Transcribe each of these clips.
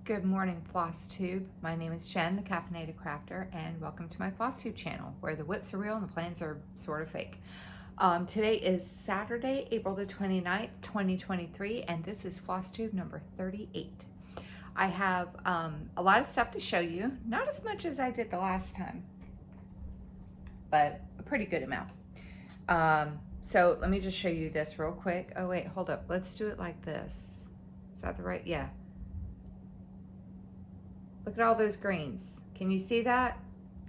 Good morning, Flosstube. My name is Jen, the Caffeinated Crafter, and welcome to my Flosstube channel, where the whips are real and the plans are sort of fake. Today is Saturday, April the 29th, 2023, and this is Flosstube number 38. I have a lot of stuff to show you, not as much as I did the last time, but a pretty good amount. So let me just show you this real quick. Oh wait, hold up. Let's do it like this. Is that the right? Yeah. Look at all those greens. Can you see that?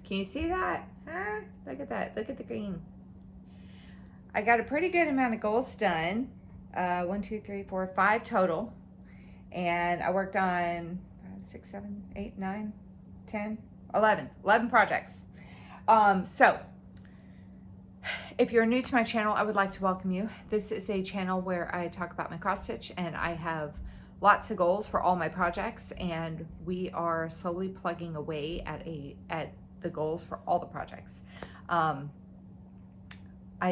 Can you see that? Huh? Look at that. Look at the green. I got a pretty good amount of goals done. 1, 2, 3, 4, 5 total. And I worked on 5, 6, 7, 8, 9, 10, 11 projects. So if you're new to my channel, I would like to welcome you. This is a channel where I talk about my cross stitch, and I have lots of goals for all my projects, and we are slowly plugging away at the goals for all the projects. I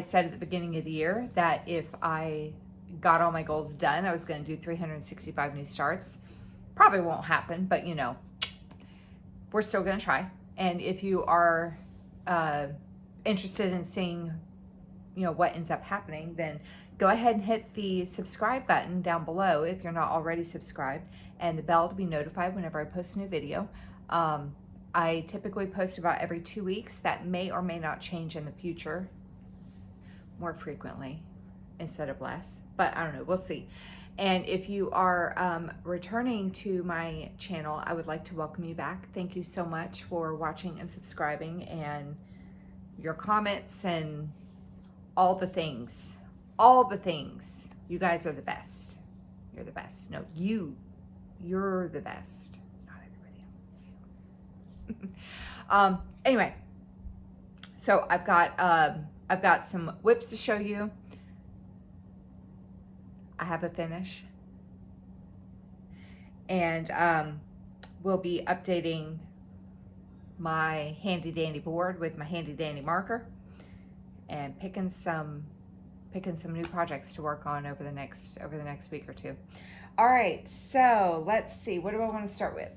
said at the beginning of the year that if I got all my goals done, I was going to do 365 new starts. Probably won't happen, but you know, we're still going to try. And if you are interested in seeing, you know, what ends up happening, then go ahead and hit the subscribe button down below if you're not already subscribed, and the bell to be notified whenever I post a new video. I typically post about every 2 weeks. That may or may not change in the future, more frequently instead of less, but I don't know, we'll see. And if you are returning to my channel, I would like to welcome you back. Thank you so much for watching and subscribing, and your comments and all the things. All the things. You guys are the best. You're the best. No, you're the best. Not everybody else. You. Anyway, so I've got some whips to show you. I have a finish, and we'll be updating my handy dandy board with my handy dandy marker, and picking some new projects to work on over the next week or two. All right, so let's see. What do I want to start with?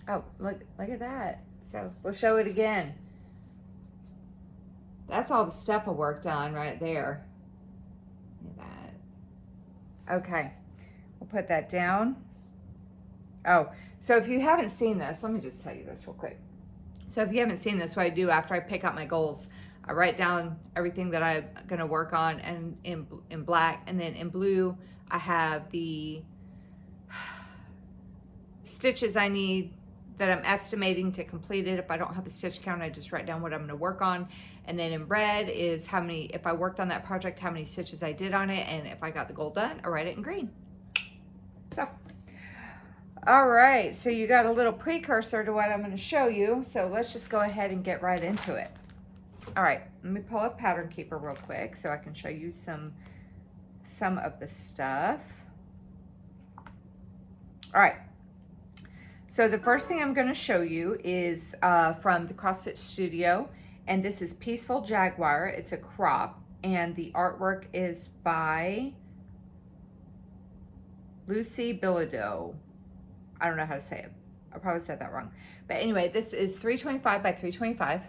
Oh, look at that. So we'll show it again. That's all the stuff I worked on right there. Look at that. Okay, we'll put that down. Oh, so if you haven't seen this, let me just tell you this real quick. So if you haven't seen this, what I do after I pick out my goals, I write down everything that I'm going to work on, and in black, and then in blue I have the stitches I need that I'm estimating to complete it. If I don't have a stitch count, I just write down what I'm going to work on. And then in red is how many, if I worked on that project, how many stitches I did on it, and if I got the goal done, I write it in green. So all right, so you got a little precursor to what I'm going to show you, so let's just go ahead and get right into it. All right, let me pull up Pattern Keeper real quick so I can show you some of the stuff. All right, so the first thing I'm going to show you is from the Cross Stitch Studio, and this is Peaceful Jaguar. It's a crop, and the artwork is by Lucy Bilodeau. I don't know how to say it. I probably said that wrong. But anyway, this is 325 by 325.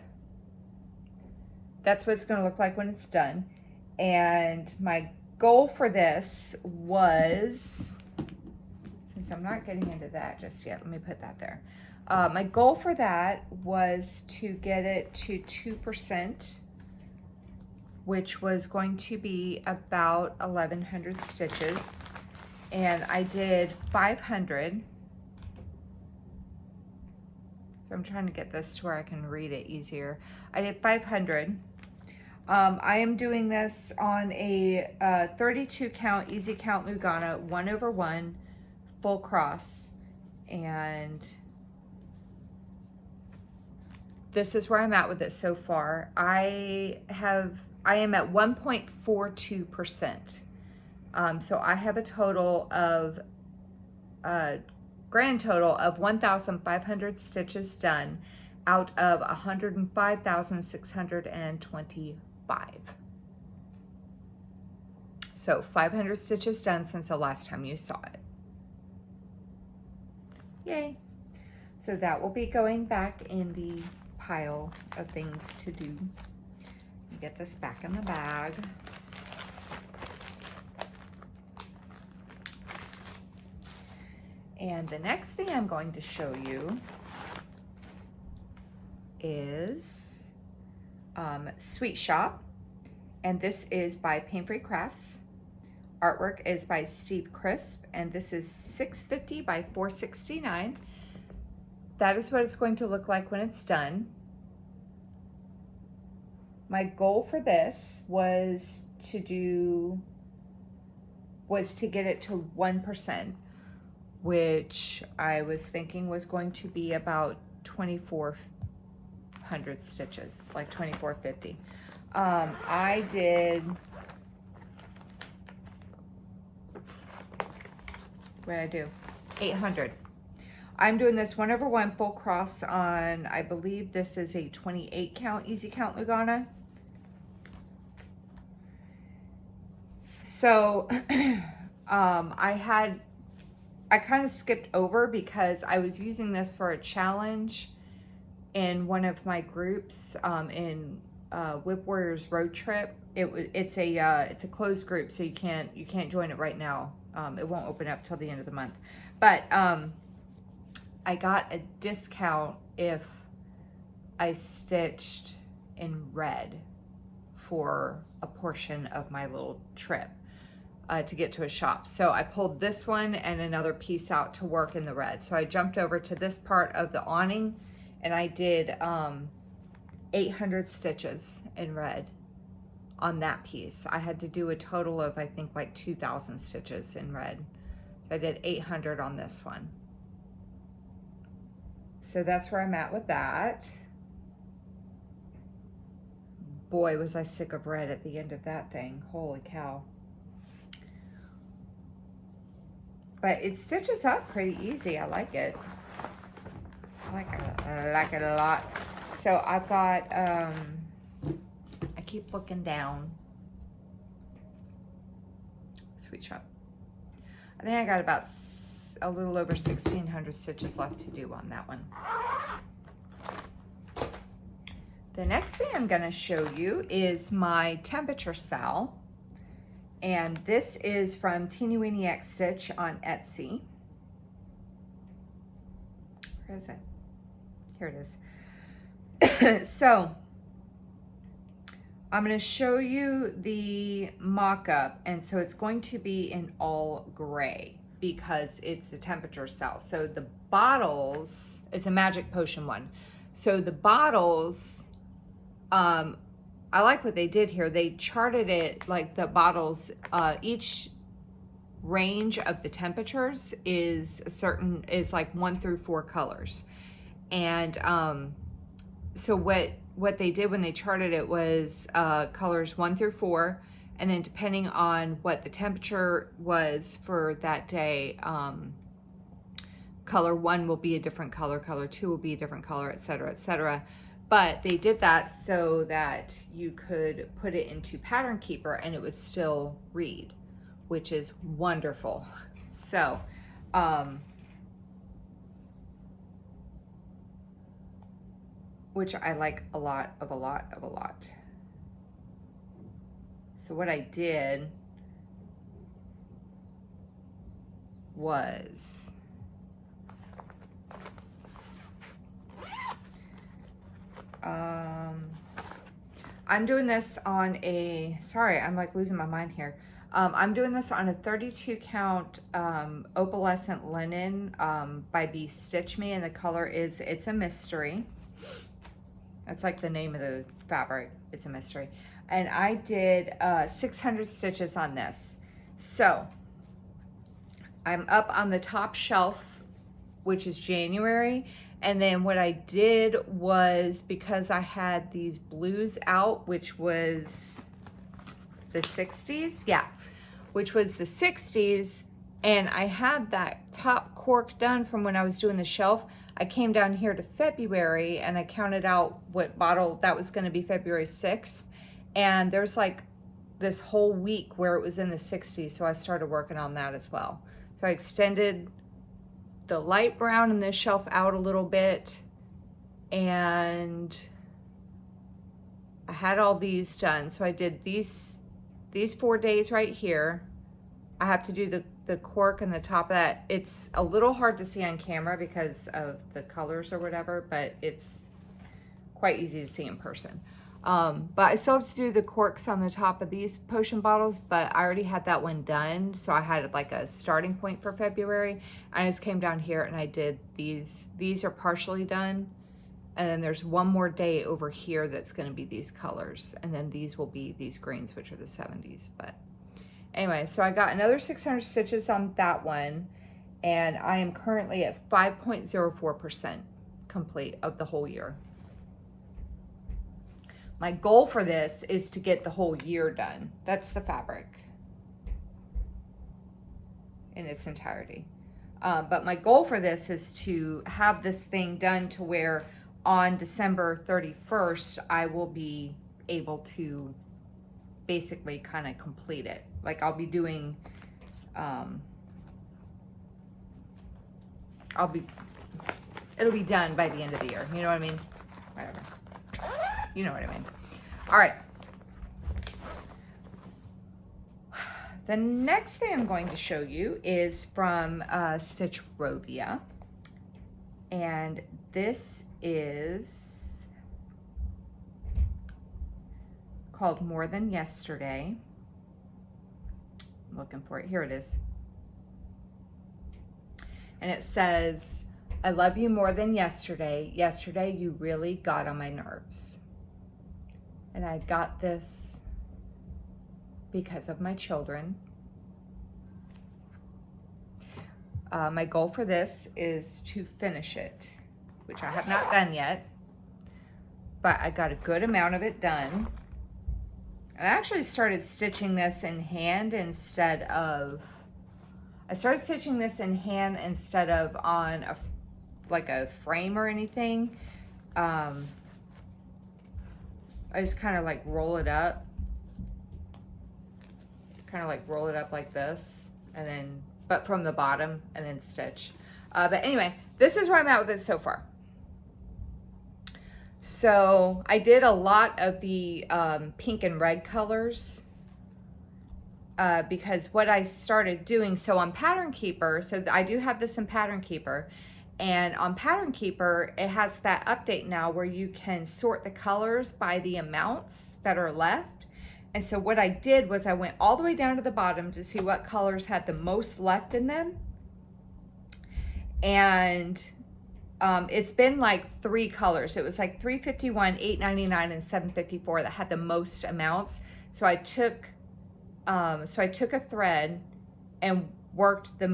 That's what it's going to look like when it's done. And my goal for this was, since I'm not getting into that just yet, let me put that there. My goal for that was to get it to 2%, which was going to be about 1,100 stitches. And I did 500. So I'm trying to get this to where I can read it easier. I did 500. I am doing this on a 32 count easy count Lugana 1/1 full cross, and this is where I'm at with it so far. I am at 1.42%. So I have a total of grand total of 1,500 stitches done out of 105,625. So 500 stitches done since the last time you saw it. Yay. So that will be going back in the pile of things to do. Get this back in the bag. And the next thing I'm going to show you is Sweet Shop. And this is by Pain Free Crafts. Artwork is by Steve Crisp, and this is 650 by 469. That is what it's going to look like when it's done. My goal for this was to get it to 1%, which I was thinking was going to be about 2,400 stitches, like 2,450. I did, what did I do? 800. I'm doing this 1/1 full cross on, I believe this is a 28 count easy count Lugana. So I kind of skipped over because I was using this for a challenge in one of my groups in Whip Warriors Road Trip. It's a closed group, so you can't join it right now. It won't open up till the end of the month. But I got a discount if I stitched in red for a portion of my little trip to get to a shop. So I pulled this one and another piece out to work in the red. So I jumped over to this part of the awning and I did 800 stitches in red on that piece. I had to do a total of, I think, like 2,000 stitches in red. So I did 800 on this one. So that's where I'm at with that. Boy, was I sick of red at the end of that thing. Holy cow. But it stitches up pretty easy. I like it. I like it a lot. So I've got, I keep looking down. Sweet Shop. I think I got about a little over 1,600 stitches left to do on that one. The next thing I'm going to show you is my temperature sal, and this is from Teeny Weeny X Stitch on Etsy. Where is it? Here it is. So I'm going to show you the mock-up, and so it's going to be in all gray because it's a temperature sal. So the bottles, it's a Magic Potion one. So the bottles, I like what they did here. They charted it like the bottles, each range of the temperatures is like 1 through 4 colors. And so what they did when they charted it was colors 1 through 4, and then depending on what the temperature was for that day, color 1 will be a different color, color 2 will be a different color, etc., etc. But they did that so that you could put it into Pattern Keeper and it would still read, which is wonderful. So, which I like a lot. So what I did was I'm doing this on a, sorry, I'm like losing my mind here. I'm doing this on a 32 count opalescent linen by Be Stitch Me, and the color is It's a Mystery. That's like the name of the fabric, It's a Mystery. And I did 600 stitches on this. So I'm up on the top shelf, which is January. And then what I did was, because I had these blues out, which was the 60s, yeah, which was the 60s, and I had that top cork done from when I was doing the shelf. I came down here to February and I counted out what bottle that was going to be, February 6th. And there's like this whole week where it was in the 60s, so I started working on that as well. So I extended the light brown in this shelf out a little bit, and I had all these done. So I did these 4 days right here. I have to do the cork and the top of that. It's a little hard to see on camera because of the colors or whatever, but it's quite easy to see in person. But I still have to do the corks on the top of these potion bottles, but I already had that one done. So I had like a starting point for February. I just came down here and I did these. These are partially done. And then there's one more day over here that's going to be these colors. And then these will be these greens, which are the 70s. But anyway, so I got another 600 stitches on that one. And I am currently at 5.04% complete of the whole year. My goal for this is to get the whole year done. That's the fabric in its entirety. But my goal for this is to have this thing done to where on December 31st, I will be able to basically kind of complete it. Like I'll be doing, it'll be done by the end of the year. You know what I mean? Whatever. You know what I mean. All right. The next thing I'm going to show you is from Stitch Rovia. And this is called More Than Yesterday. I'm looking for it. Here it is. And it says, I love you more than yesterday. Yesterday, you really got on my nerves. And I got this because of my children. My goal for this is to finish it, which I have not done yet, but I got a good amount of it done. And I actually started stitching this in hand instead of, on like a frame or anything. I just kind of like roll it up. Like this, and then, but from the bottom, and then stitch. But anyway, this is where I'm at with it so far. So I did a lot of the pink and red colors because what I started doing, so on Pattern Keeper, so I do have this in Pattern Keeper, and on Pattern Keeper, it has that update now where you can sort the colors by the amounts that are left. And so what I did was I went all the way down to the bottom to see what colors had the most left in them. And it's been like 3 colors. It was like 351, 899, and 754 that had the most amounts. So I took a thread and worked the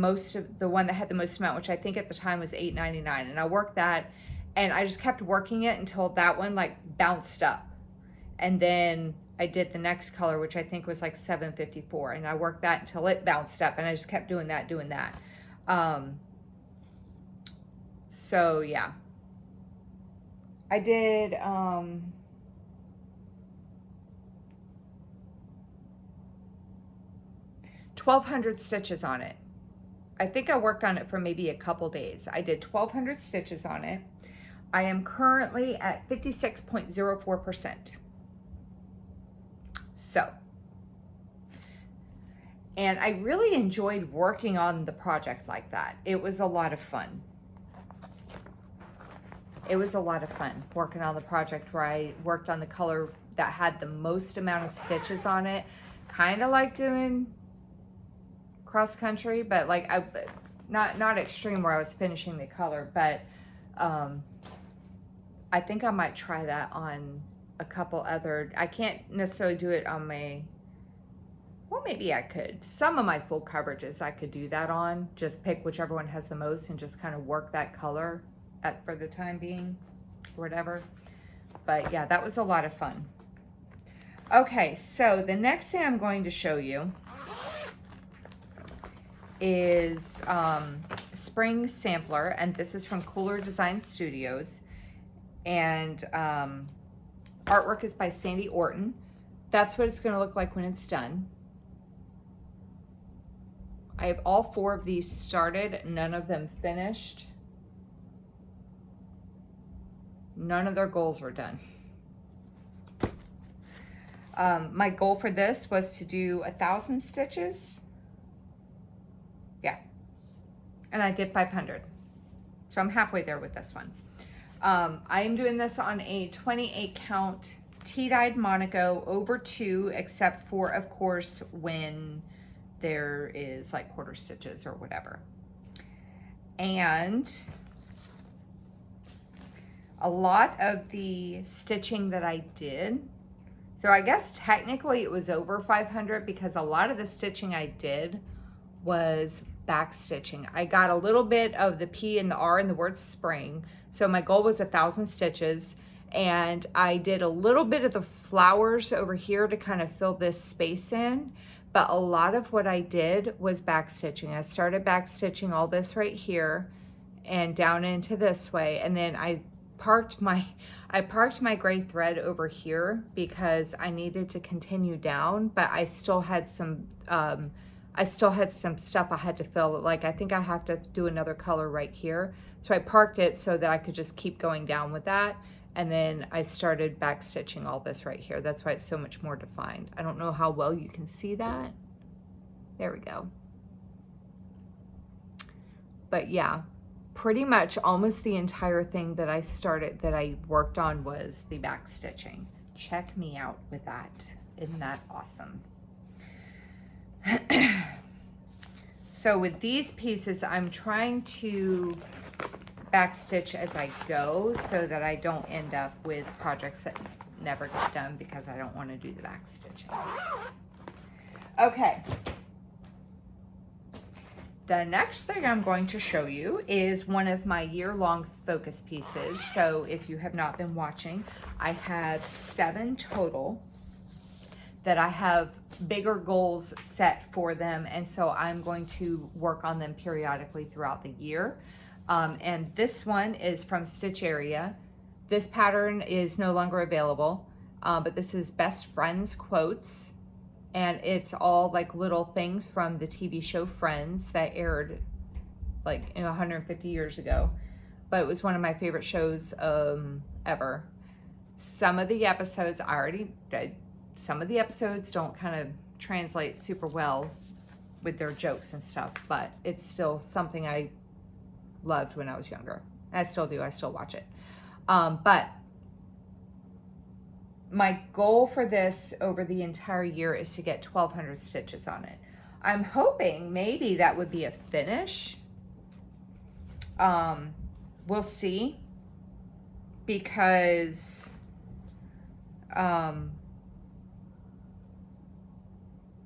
one that had the most amount, which I think at the time was 899, and I worked that, and I just kept working it until that one like bounced up, and then I did the next color, which I think was like 754, and I worked that until it bounced up, and I just kept doing that. So yeah, I did 1,200 stitches on it. I think I worked on it for maybe a couple days. I did 1,200 stitches on it. I am currently at 56.04%. So, and I really enjoyed working on the project like that. It was a lot of fun. It was a lot of fun working on the project where I worked on the color that had the most amount of stitches on it. Kind of like doing cross country, but like not extreme where I was finishing the color, but I think I might try that on a couple other, I can't necessarily do it on my, well, maybe I could. Some of my full coverages I could do that on, just pick whichever one has the most and just kind of work that color for the time being, or whatever. But yeah, that was a lot of fun. Okay, so the next thing I'm going to show you is Spring Sampler, and this is from Cooler Design Studios, and artwork is by Sandy Orton. That's what it's going to look like when it's done. I have all 4 of these started, none of them finished. None of their goals are done. My goal for this was to do 1,000 stitches. Yeah. And I did 500. So I'm halfway there with this one. I am doing this on a 28 count tea-dyed Monaco over 2, except for, of course, when there is like quarter stitches or whatever. And a lot of the stitching that I did, so I guess technically it was over 500 because a lot of the stitching I did was back stitching. I got a little bit of the P and the R in the word spring. So my goal was 1,000 stitches, and I did a little bit of the flowers over here to kind of fill this space in. But a lot of what I did was back stitching. I started back stitching all this right here and down into this way. And then I parked my gray thread over here because I needed to continue down, but I still had some stuff I had to fill. Like I think I have to do another color right here. So I parked it so that I could just keep going down with that. And then I started back stitching all this right here. That's why it's so much more defined. I don't know how well you can see that. There we go. But yeah, pretty much almost the entire thing that I worked on was the back stitching. Check me out with that. Isn't that awesome? So with these pieces, I'm trying to backstitch as I go so that I don't end up with projects that never get done because I don't want to do the backstitching. Okay. The next thing I'm going to show you is one of my year-long focus pieces. So if you have not been watching, I have 7 total that I have bigger goals set for them, and so I'm going to work on them periodically throughout the year. And this one is from Stitch Area. This pattern is no longer available, but this is Best Friends Quotes, and it's all like little things from the TV show Friends that aired like 150 years ago, but it was one of my favorite shows ever. Some of the episodes I already did. Some of the episodes don't kind of translate super well with their jokes and stuff, but it's still something I loved when I was younger. I still do. I still watch it. But my goal for this over the entire year is to get 1,200 stitches on it. I'm hoping maybe that would be a finish. We'll see, because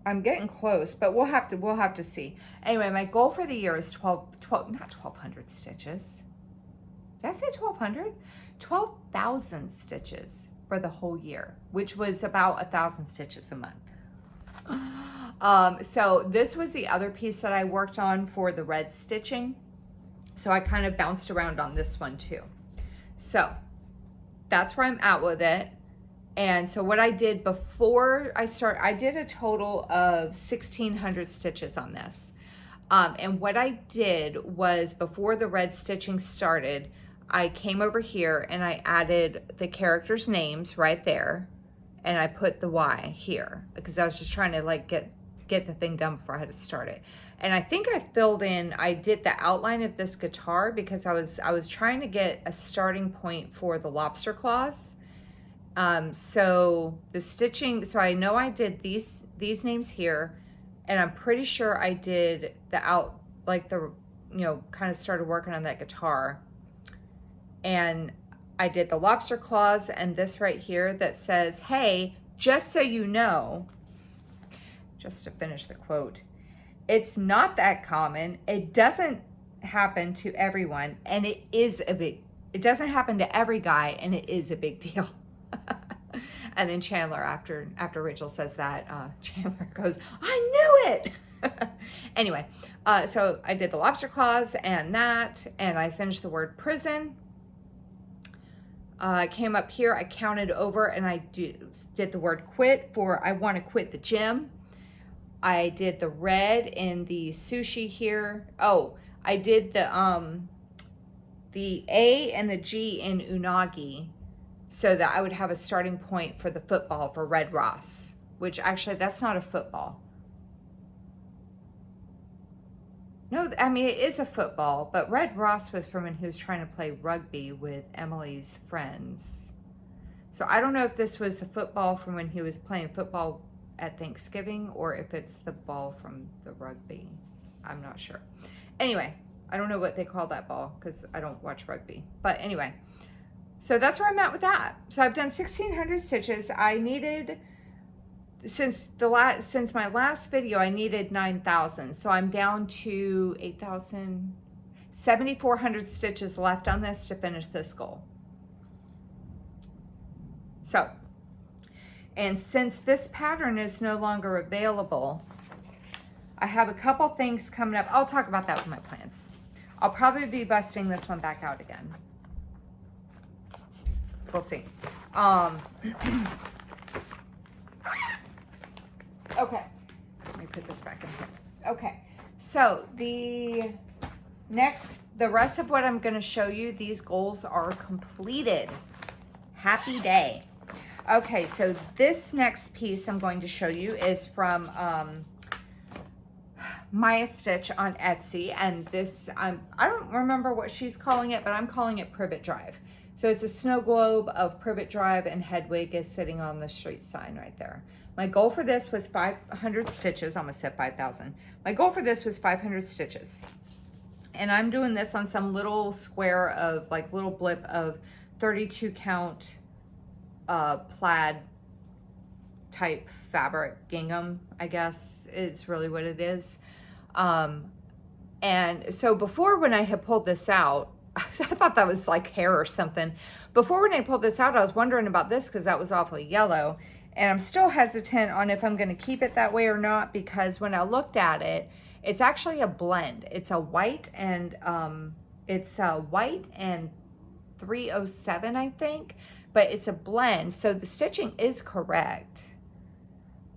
I'm getting close, but we'll have to see. Anyway, my goal for the year is 12 not 1,200 stitches. Did I say 1,200? 12,000 stitches for the whole year, which was about 1,000 stitches a month. So this was the other piece that I worked on for the red stitching. So I kind of bounced around on this one too. So that's where I'm at with it. And so what I did before I did a total of 1,600 stitches on this. And what I did was, before the red stitching started, I came over here and I added the characters' names right there. And I put the Y here because I was just trying to like get the thing done before I had to start it. And I think I did the outline of this guitar because I was trying to get a starting point for the lobster claws. So the stitching, so I know I did these names here, and I'm pretty sure I did kind of started working on that guitar. And I did the lobster claws and this right here that says, "Hey, just so you know," just to finish the quote, "it's not that common. It doesn't happen to everyone, and it doesn't happen to every guy, and it is a big deal." And then Chandler, after Rachel says that, Chandler goes, "I knew it." Anyway, so I did the lobster claws and that, and I finished the word prison. I came up here, I counted over, and I did the word quit for I want to quit the gym. I did the red in the sushi here. Oh, I did the A and the G in unagi so that I would have a starting point for the football for Red Ross, which actually that's not a football. No, I mean, it is a football, but Red Ross was from when he was trying to play rugby with Emily's friends. So I don't know if this was the football from when he was playing football at Thanksgiving or if it's the ball from the rugby. I'm not sure. Anyway, I don't know what they call that ball because I don't watch rugby. But anyway, so that's where I'm at with that. So I've done 1,600 stitches. I needed, since my last video, I needed 9,000. So I'm down to 8,000, 7,400 stitches left on this to finish this goal. So, and since this pattern is no longer available, I have a couple things coming up. I'll talk about that with my plans. I'll probably be busting this one back out again. We'll see. Okay, let me put this back in here. Okay, so the rest of what I'm going to show you, these goals are completed. Happy day. Okay, so this next piece I'm going to show you is from Maya Stitch on Etsy, and this, I don't remember what she's calling it, but I'm calling it Privet Drive. So it's a snow globe of Privet Drive, and Hedwig is sitting on the street sign right there. My goal for this was 500 stitches. I almost said 5,000. My goal for this was 500 stitches. And I'm doing this on some little square of, like, little blip of 32 count plaid type fabric, gingham, I guess is really what it is. And so before, when I had pulled this out, I thought that was like hair or something. Before, when I pulled this out, I was wondering about this because that was awfully yellow. And I'm still hesitant on if I'm going to keep it that way or not, because when I looked at it, it's actually a blend. It's a white and 307, I think, but it's a blend. So the stitching is correct.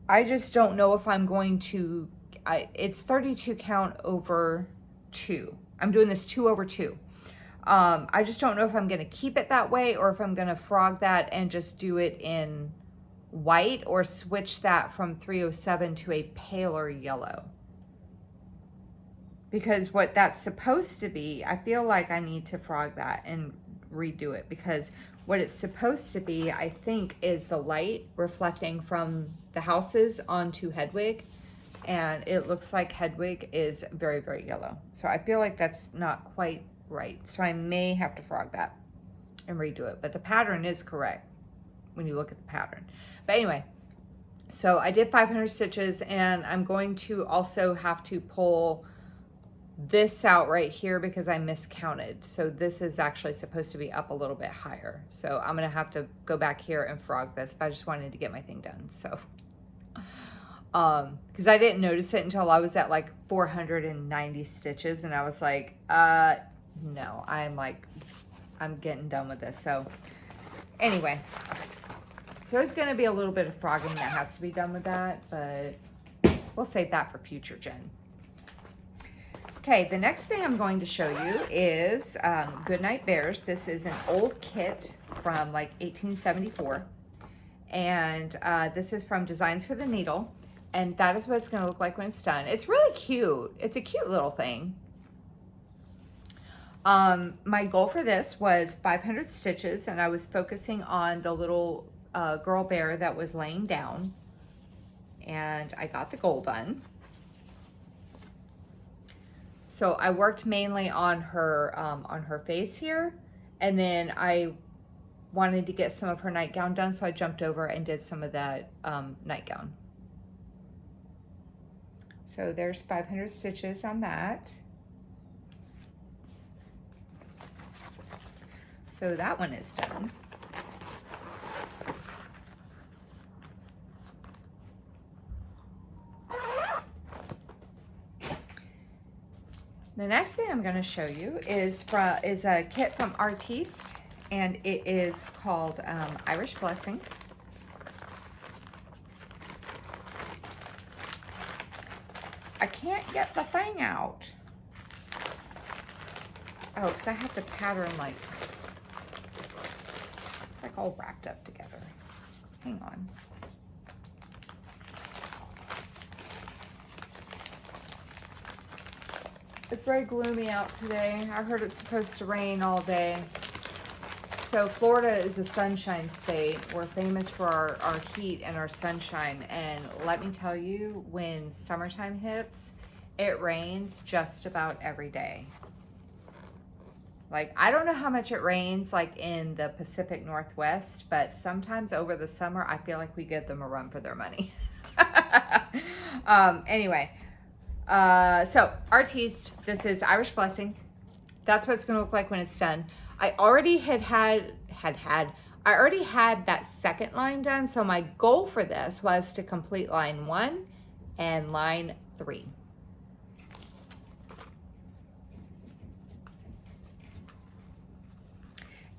I just don't know if I'm going to, it's 32 count over 2. I'm doing this 2 over 2. I just don't know if I'm going to keep it that way or if I'm going to frog that and just do it in white or switch that from 307 to a paler yellow. Because what that's supposed to be, I feel like I need to frog that and redo it, because what it's supposed to be, I think, is the light reflecting from the houses onto Hedwig, and it looks like Hedwig is very, very yellow. So I feel like that's not quite right. So I may have to frog that and redo it, but the pattern is correct when you look at the pattern. But anyway, so I did 500 stitches, and I'm going to also have to pull this out right here because I miscounted. So this is actually supposed to be up a little bit higher. So I'm gonna have to go back here and frog this, but I just wanted to get my thing done. So, because I didn't notice it until I was at like 490 stitches, and I was like, no, I'm getting done with this. So anyway, so there's gonna be a little bit of frogging that has to be done with that, but we'll save that for future gen. Okay, the next thing I'm going to show you is Goodnight Bears. This is an old kit from like 1874. And this is from Designs for the Needle. And that is what it's going to look like when it's done. It's really cute. It's a cute little thing. My goal for this was 500 stitches, and I was focusing on the little girl bear that was laying down. And I got the goal done. So I worked mainly on her face here, and then I wanted to get some of her nightgown done, so I jumped over and did some of that nightgown. So there's 500 stitches on that. So that one is done. The next thing I'm going to show you is a kit from Artiste, and it is called Irish Blessing. can't get the thing out. Oh, because I have the pattern like all wrapped up together. Hang on. It's very gloomy out today. I heard it's supposed to rain all day. So Florida is a sunshine state. We're famous for our heat and our sunshine. And let me tell you, when summertime hits, it rains just about every day. Like, I don't know how much it rains like in the Pacific Northwest, but sometimes over the summer, I feel like we give them a run for their money. Anyway, so Artiste, this is Irish Blessing. That's what it's gonna look like when it's done. I already I already had that second line done. So my goal for this was to complete line 1 and line 3.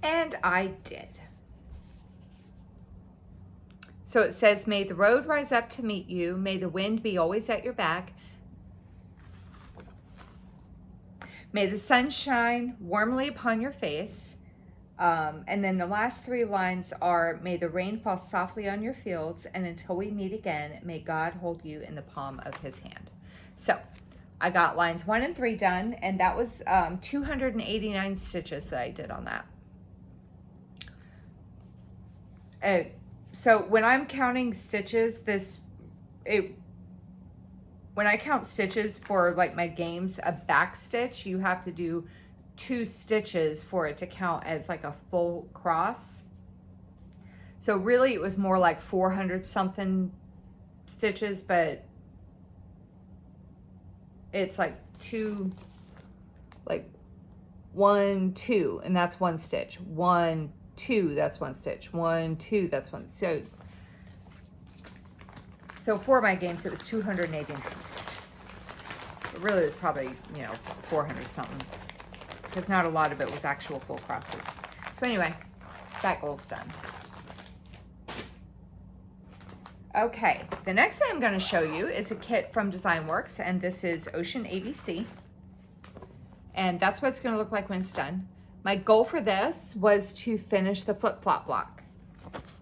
And I did. So it says, may the road rise up to meet you. May the wind be always at your back. May the sun shine warmly upon your face. And then the last 3 lines are, may the rain fall softly on your fields. And until we meet again, may God hold you in the palm of his hand. So I got lines 1 and 3 done. And that was 289 stitches that I did on that. So when I'm counting stitches, when I count stitches for like my games, a back stitch, you have to do 2 stitches for it to count as like a full cross. So really it was more like 400 something stitches, but it's like 2, like 1, 2, and that's 1 stitch. 1, 2, that's 1 stitch. 1, 2, that's 1. So for my games, it was 289 stitches. But really, it was probably, 400 something, because not a lot of it was actual full crosses. So anyway, that goal's done. Okay, the next thing I'm going to show you is a kit from DesignWorks, and this is Ocean ABC. And that's what it's going to look like when it's done. My goal for this was to finish the flip-flop block.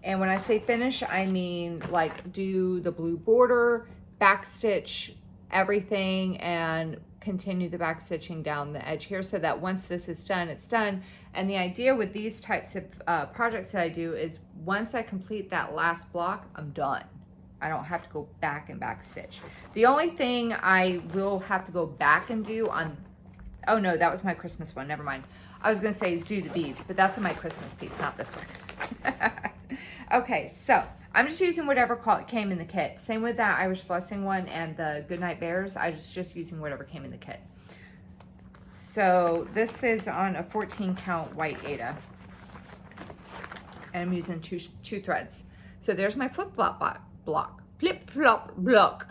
And when I say finish, I mean like do the blue border, back stitch everything, and continue the back stitching down the edge here, so that once this is done, it's done. And the idea with these types of projects that I do is once I complete that last block, I'm done. I don't have to go back and back stitch. The only thing I will have to go back and do on, oh no, that was my Christmas one, never mind. I was gonna say is do the beads, but that's in my Christmas piece, not this one. Okay, so I'm just using whatever came in the kit. Same with that Irish Blessing one and the Goodnight Bears. I was just using whatever came in the kit. So this is on a 14 count white Aida. And I'm using two threads. So there's my flip-flop block. Flip-flop block.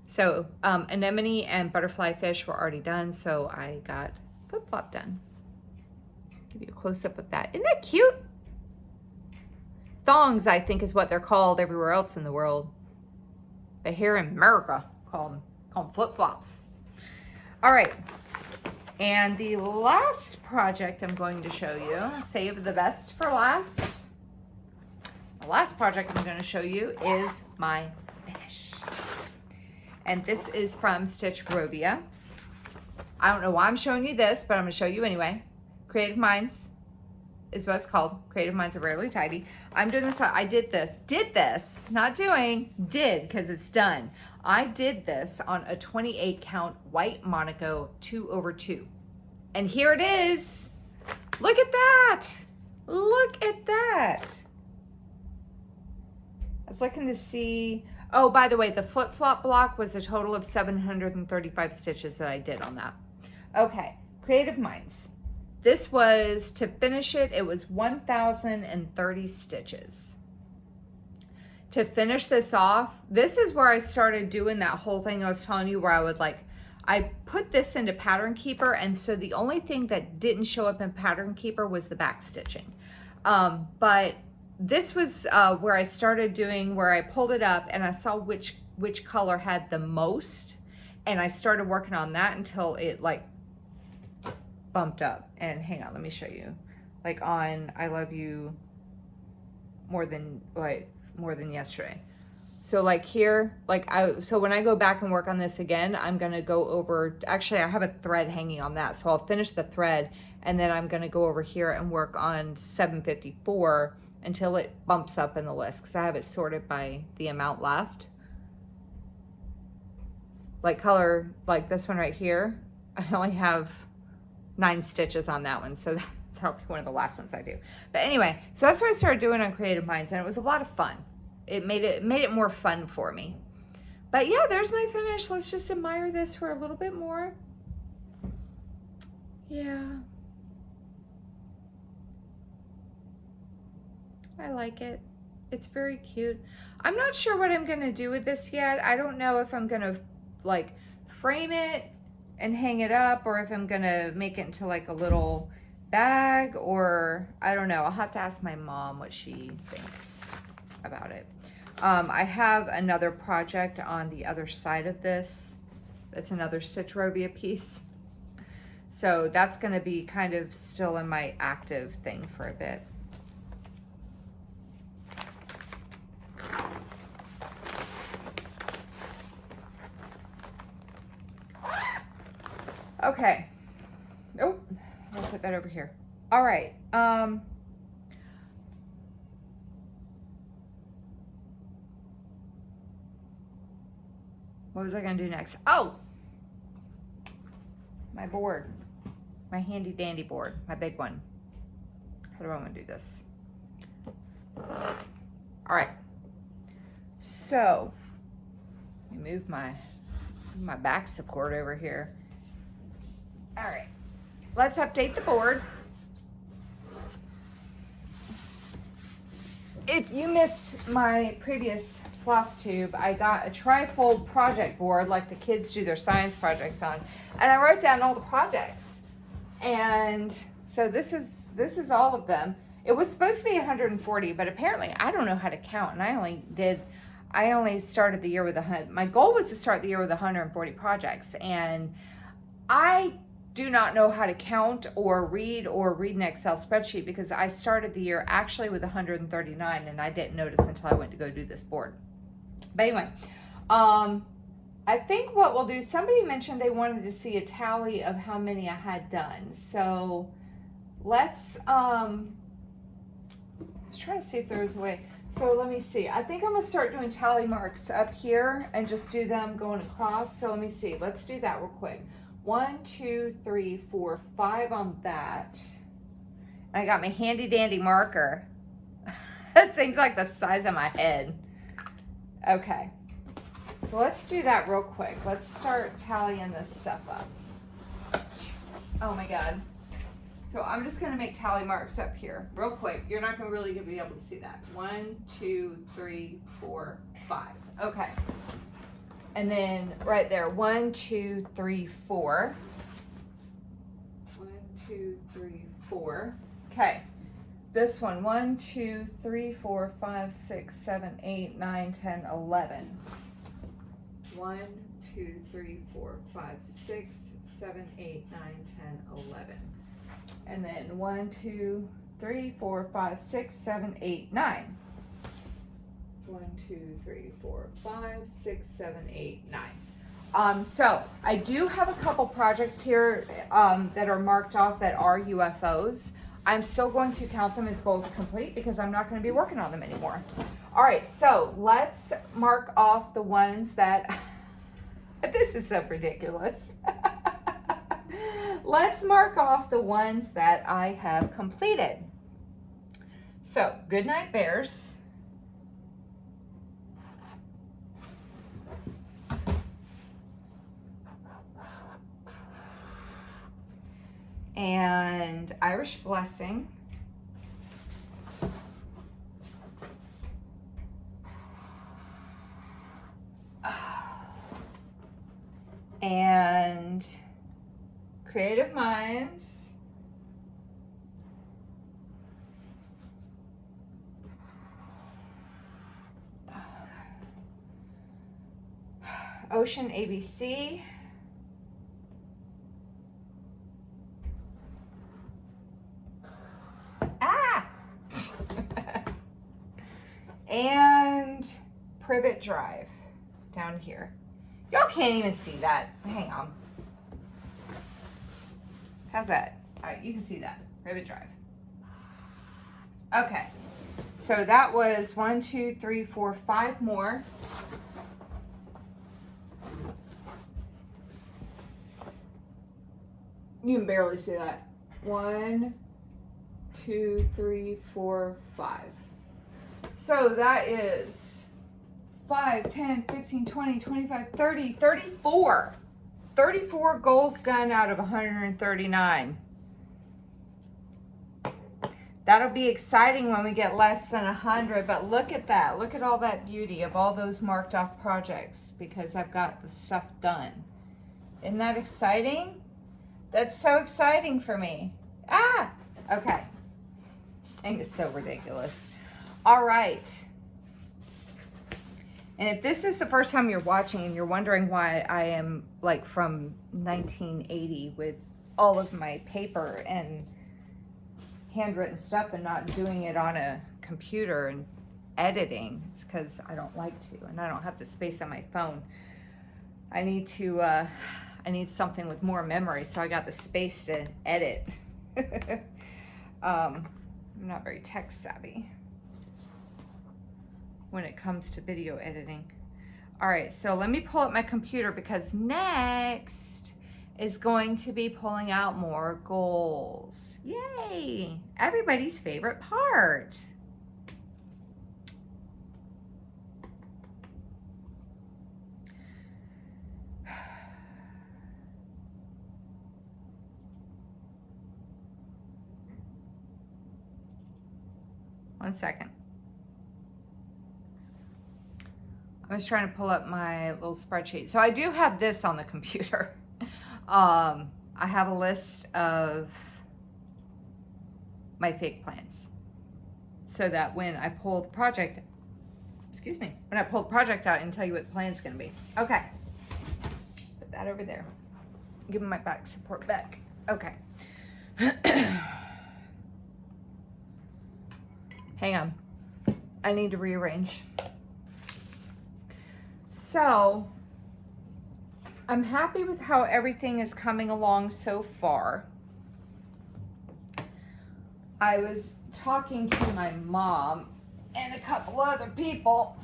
So anemone and butterfly fish were already done, so I got flip-flop done. Give you a close-up of that. Isn't that cute? Thongs, I think, is what they're called everywhere else in the world. But here in America, call them flip-flops. All right. And the last project I'm going to show you, save the best for last. The last project I'm going to show you is my finish. And this is from Stitch Rovia. I don't know why I'm showing you this, but I'm going to show you anyway. Creative Minds is what it's called. Creative Minds are rarely tidy. I'm doing this, I did this, not doing, did, because it's done. I did this on a 28 count white Monaco 2/2. And here it is. Look at that. Look at that. I was looking to see, oh, by the way, the flip-flop block was a total of 735 stitches that I did on that. Okay, Creative Minds. This was, to finish it, it was 1,030 stitches. To finish this off, this is where I started doing that whole thing I was telling you where I would I put this into Pattern Keeper, and so the only thing that didn't show up in Pattern Keeper was the back stitching. But this was where I started doing, where I pulled it up and I saw which which color had the most, and I started working on that until it like bumped up. And hang on, let me show you. Like on I Love You more than yesterday. So like here, so when I go back and work on this again, I'm gonna go over, actually I have a thread hanging on that. So I'll finish the thread and then I'm gonna go over here and work on 754 until it bumps up in the list, because I have it sorted by the amount left. Like color, like this one right here, I only have 9 stitches on that one. So that'll be one of the last ones I do. But anyway, so that's what I started doing on Creative Minds, and it was a lot of fun. It made it more fun for me. But yeah, there's my finish. Let's just admire this for a little bit more. Yeah. I like it. It's very cute. I'm not sure what I'm gonna do with this yet. I don't know if I'm gonna like frame it and hang it up, or if I'm gonna make it into like a little bag, or I don't know. I'll have to ask my mom what she thinks about it. I have another project on the other side of this. That's another Stitch Robia piece. So that's gonna be kind of still in my active thing for a bit. Okay. Oh, I'll put that over here. All right. What was I gonna do next? Oh, my board, my handy dandy board, my big one. How do I want to do this? All right. So, let me move my back support over here. All right. Let's update the board. If you missed my previous Flosstube, I got a trifold project board like the kids do their science projects on, and I wrote down all the projects. And so this is all of them. It was supposed to be 140, but apparently I don't know how to count, and I only started the year with my goal was to start the year with 140 projects, and I do not know how to count or read an Excel spreadsheet, because I started the year actually with 139 and I didn't notice until I went to go do this board. But anyway, I think what we'll do, somebody mentioned they wanted to see a tally of how many I had done. So let's try to see if there's a way. So let me see. I think I'm gonna start doing tally marks up here and just do them going across. So let me see. Let's do that real quick. 1, 2, 3, 4, 5 on that. I got my handy dandy marker. This thing's like the size of my head. Okay, so let's do that real quick. Let's start tallying this stuff up. Oh my God. So I'm just gonna make tally marks up here real quick. You're not gonna really be able to see that. 1, 2, 3, 4, 5. Okay. And then right there, 1, 2, 3, 4. 1, 2, 3, 4. Okay. This one, 1, 2, 3, 4, 5, 6, 7, 8, 9, 10, 11. 1, 2, 3, 4, 5, 6, 7, 8, 9, 10, 11. And then 1, 2, 3, 4, 5, 6, 7, 8, 9. 1, 2, 3, 4, 5, 6, 7, 8, 9. So I do have a couple projects here that are marked off that are UFOs. I'm still going to count them as goals complete because I'm not going to be working on them anymore. All right, so let's mark off the ones that, this is so ridiculous. Let's mark off the ones that I have completed. So, Goodnight Bears. And Irish Blessing. And Creative Minds. Ocean ABC. Ah! And Privet Drive down here. Y'all can't even see that. Hang on. How's that? All right, you can see that. Privet Drive. Okay. So that was 1, 2, 3, 4, 5 more. You can barely see that. 1, 2, 3, 4, 5. So that is 5, 10, 15, 20, 25, 30, 34. 34 goals done out of 139. That'll be exciting when we get less than 100, but look at that. Look at all that beauty of all those marked off projects because I've got the stuff done. Isn't that exciting? That's so exciting for me. Ah, okay. This thing is so ridiculous. All right. And if this is the first time you're watching and you're wondering why I am like from 1980 with all of my paper and handwritten stuff and not doing it on a computer and editing, it's because I don't like to and I don't have the space on my phone. I need something with more memory, so I got the space to edit. I'm not very tech savvy when it comes to video editing. All right, so let me pull up my computer because next is going to be pulling out more goals. Yay! Everybody's favorite part. One second. I was trying to pull up my little spreadsheet. So I do have this on the computer. I have a list of my fake plans so that when I pull the project, when I pull the project out and tell you what the plan's gonna be. Okay, put that over there. Give me my back support back. Okay. Hang on, I need to rearrange. So, I'm happy with how everything is coming along so far. I was talking to my mom and a couple other people,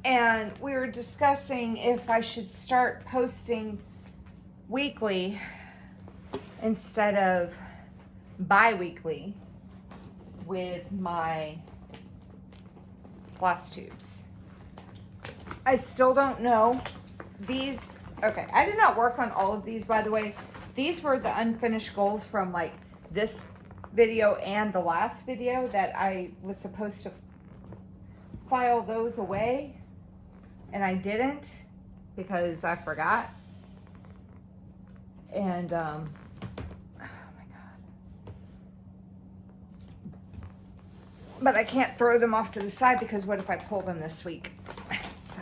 and we were discussing if I should start posting weekly instead of bi-weekly with my Flosstubes. I still don't know. These, okay, I did not work on all of these, by the way. These were the unfinished goals from like this video and the last video that I was supposed to file those away, and I didn't because I forgot. And oh my God. But I can't throw them off to the side because what if I pull them this week? So.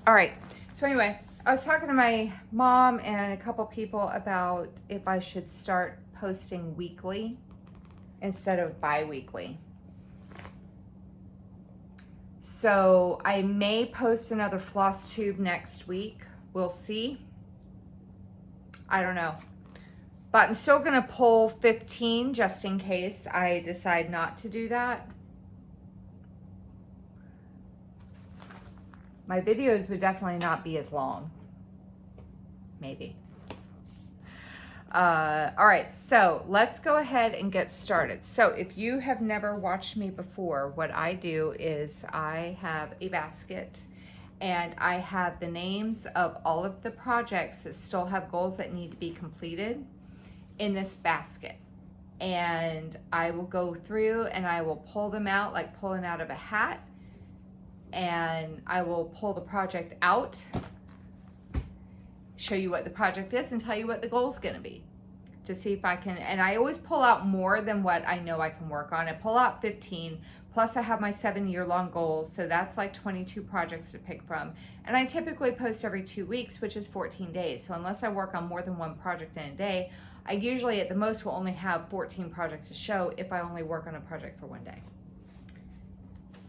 All right, so anyway, I was talking to my mom and a couple people about if I should start posting weekly instead of bi-weekly. So I may post another Flosstube next week. We'll see. I don't know. But I'm still gonna pull 15 just in case I decide not to do that. My videos would definitely not be as long. Maybe. All right, so let's go ahead and get started. So if you have never watched me before, what I do is I have a basket and I have the names of all of the projects that still have goals that need to be completed in this basket. And I will go through and I will pull them out like pulling out of a hat, and I will pull the project out, show you what the project is, and tell you what the goal is going to be. to see if I can, and I always pull out more than what I know I can work on. I pull out 15, plus I have my 7-year-long goals, so that's like 22 projects to pick from. And I typically post every 2 weeks, which is 14 days. So unless I work on more than one project in a day, I usually at the most will only have 14 projects to show if I only work on a project for one day.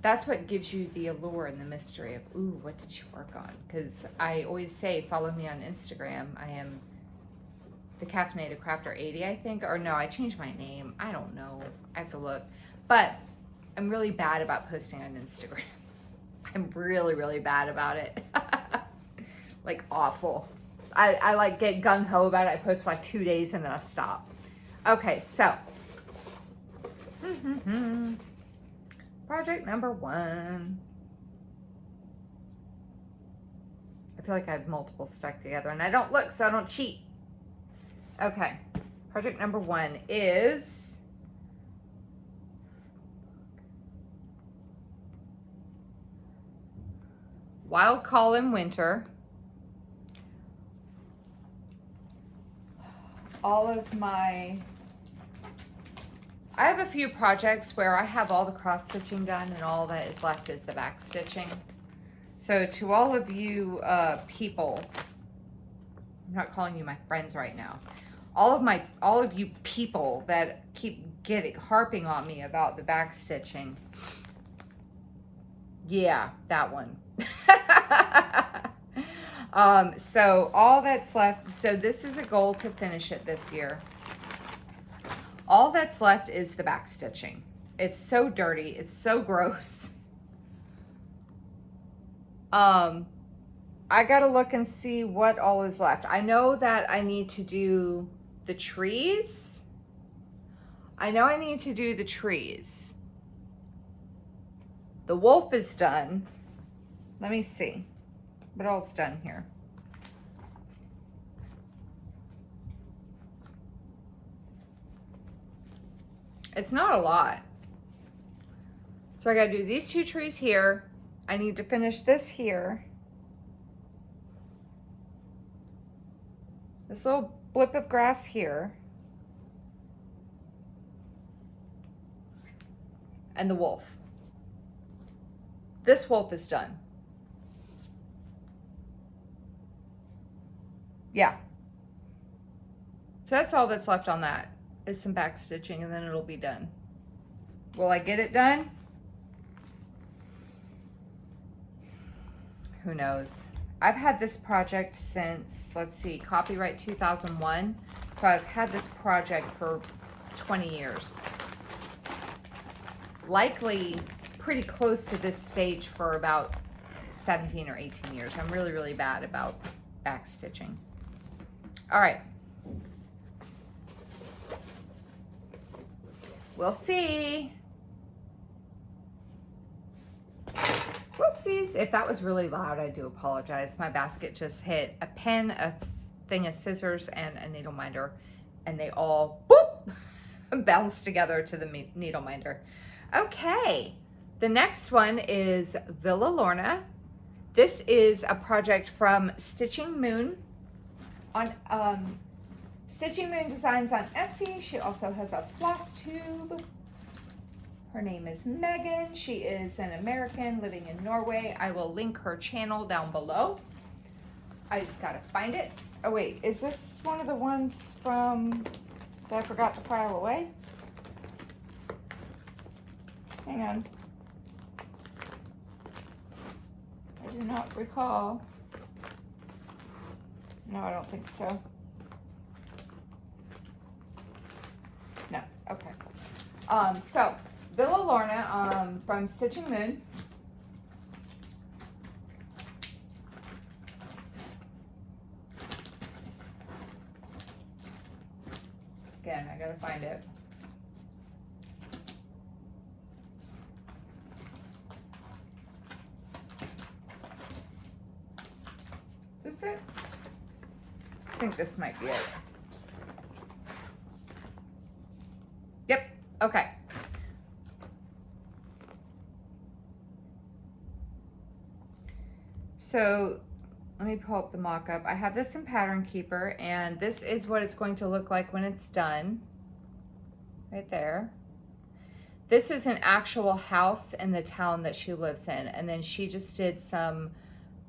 That's what gives you the allure and the mystery of, ooh, what did you work on? Because I always say, follow me on Instagram. I am the Caffeinated Crafter 80, I think. Or no, I changed my name. I don't know. I have to look. But I'm really bad about posting on Instagram. I'm really, really bad about it. Like awful. I like get gung-ho about it. I post for like 2 days and then I stop. Okay, so. Project number 1. I feel like I have multiple stuck together and I don't look, so I don't cheat. Okay, project number 1 is Wild Call in Winter. I have a few projects where I have all the cross stitching done and all that is left is the back stitching. So to all of you people, I'm not calling you my friends right now. All of you people that keep harping on me about the back stitching. Yeah, that one. So all that's left, so this is a goal to finish it this year. All that's left is the back stitching. It's so dirty. It's so gross. I gotta look and see what all is left. I know that I need to do the trees. The wolf is done. Let me see what all's done here. It's not a lot. So I gotta do these 2 trees here. I need to finish this here. This little blip of grass here. And the wolf. This wolf is done. Yeah. So that's all that's left on that. Is some back stitching and then it'll be done. Will I get it done? Who knows? I've had this project since, let's see, copyright 2001. So I've had this project for 20 years. Likely pretty close to this stage for about 17 or 18 years. I'm really, really bad about back stitching. All right. We'll see. Whoopsies. If that was really loud, I do apologize. My basket just hit a pen, a thing of scissors, and a needle minder, and they all boop, bounced together to the needle minder. Okay, the next one is Villa Lorna. This is a project from Stitching Moon on Stitching Moon Designs on Etsy. She also has a Flosstube. Her name is Megan. She is an American living in Norway. I will link her channel down below. I just gotta find it. Oh wait, is this one of the ones from that I forgot to file away? Hang on. I do not recall. No, I don't think so. No, okay. So Villa Lorna from Stitching Moon. Again, I gotta find it. Is this it? I think this might be it. Yep, okay. So let me pull up the mock-up. I have this in Pattern Keeper, and this is what it's going to look like when it's done. Right there. This is an actual house in the town that she lives in, and then she just did some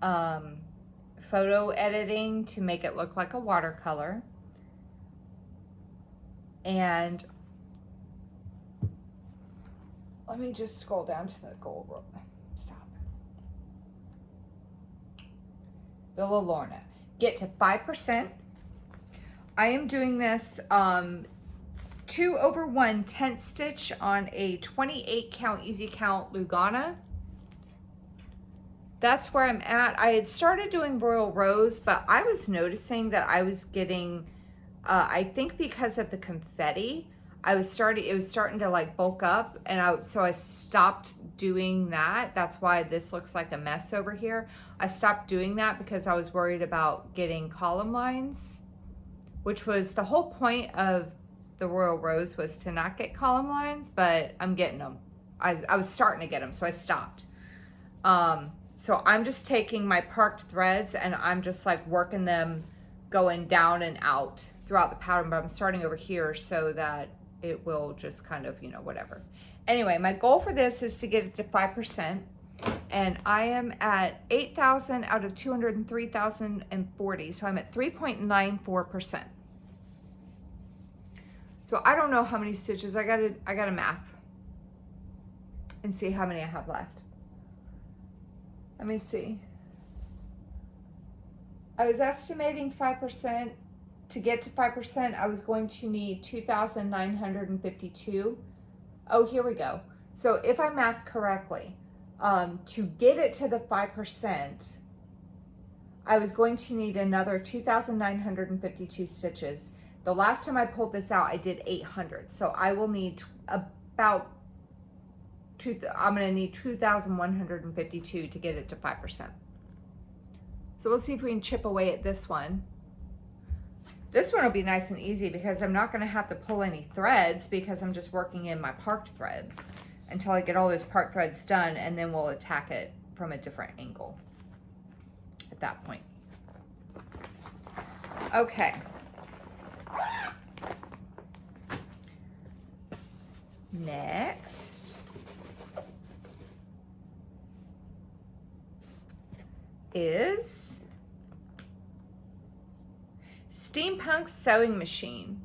photo editing to make it look like a watercolor. And let me just scroll down to the gold. Stop. Villa Lorna. Get to 5%. I am doing this 2/1 tent stitch on a 28 count easy count Lugana. That's where I'm at. I had started doing Royal Rose, but I was noticing that I was getting, I think because of the confetti, it was starting to like bulk up, and so I stopped doing that. That's why this looks like a mess over here. I stopped doing that because I was worried about getting column lines, which was the whole point of the Royal Rose, was to not get column lines, but I'm getting them. I was starting to get them, so I stopped. So I'm just taking my parked threads and I'm just like working them going down and out throughout the pattern, but I'm starting over here so that it will just kind of, you know, whatever. Anyway, my goal for this is to get it to 5%, and I am at 8,000 out of 203,040, so I'm at 3.94%. So I don't know how many stitches. I gotta math and see how many I have left. Let me see. I was estimating 5%. To get to 5%, I was going to need 2,952. Oh, here we go. So if I math correctly, to get it to the 5%, I was going to need another 2,952 stitches. The last time I pulled this out, I did 800. So I will need about I'm going to need 2,152 to get it to 5%. So we'll see if we can chip away at this one. This one will be nice and easy because I'm not going to have to pull any threads because I'm just working in my parked threads until I get all those parked threads done, and then we'll attack it from a different angle at that point. Okay. Next is Steampunk Sewing Machine.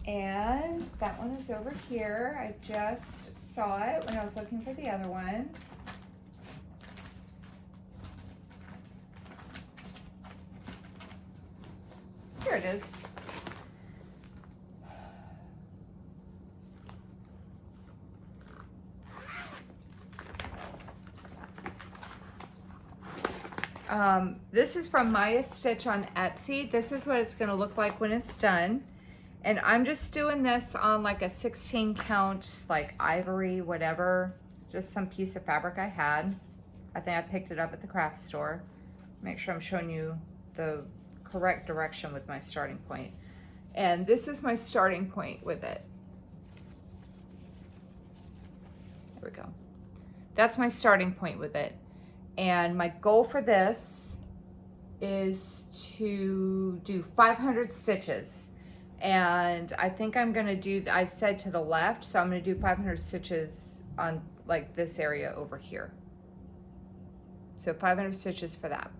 And that one is over here. I just saw it when I was looking for the other one. Here it is. This is from Maya Stitch on Etsy. This is what it's going to look like when it's done. And I'm just doing this on like a 16 count, like ivory, whatever, just some piece of fabric I had. I think I picked it up at the craft store. Make sure I'm showing you the correct direction with my starting point. And this is my starting point with it. There we go. That's my starting point with it. And my goal for this is to do 500 stitches. And I think I'm gonna do, I said to the left, so I'm gonna do 500 stitches on like this area over here. So 500 stitches for that.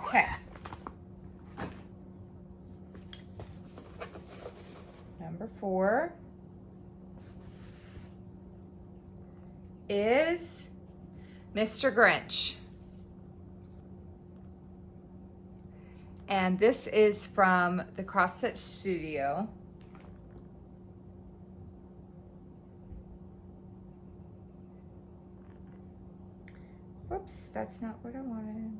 Okay. Number 4 is Mr. Grinch. And this is from the Cross Stitch Studio. Whoops, that's not what I wanted.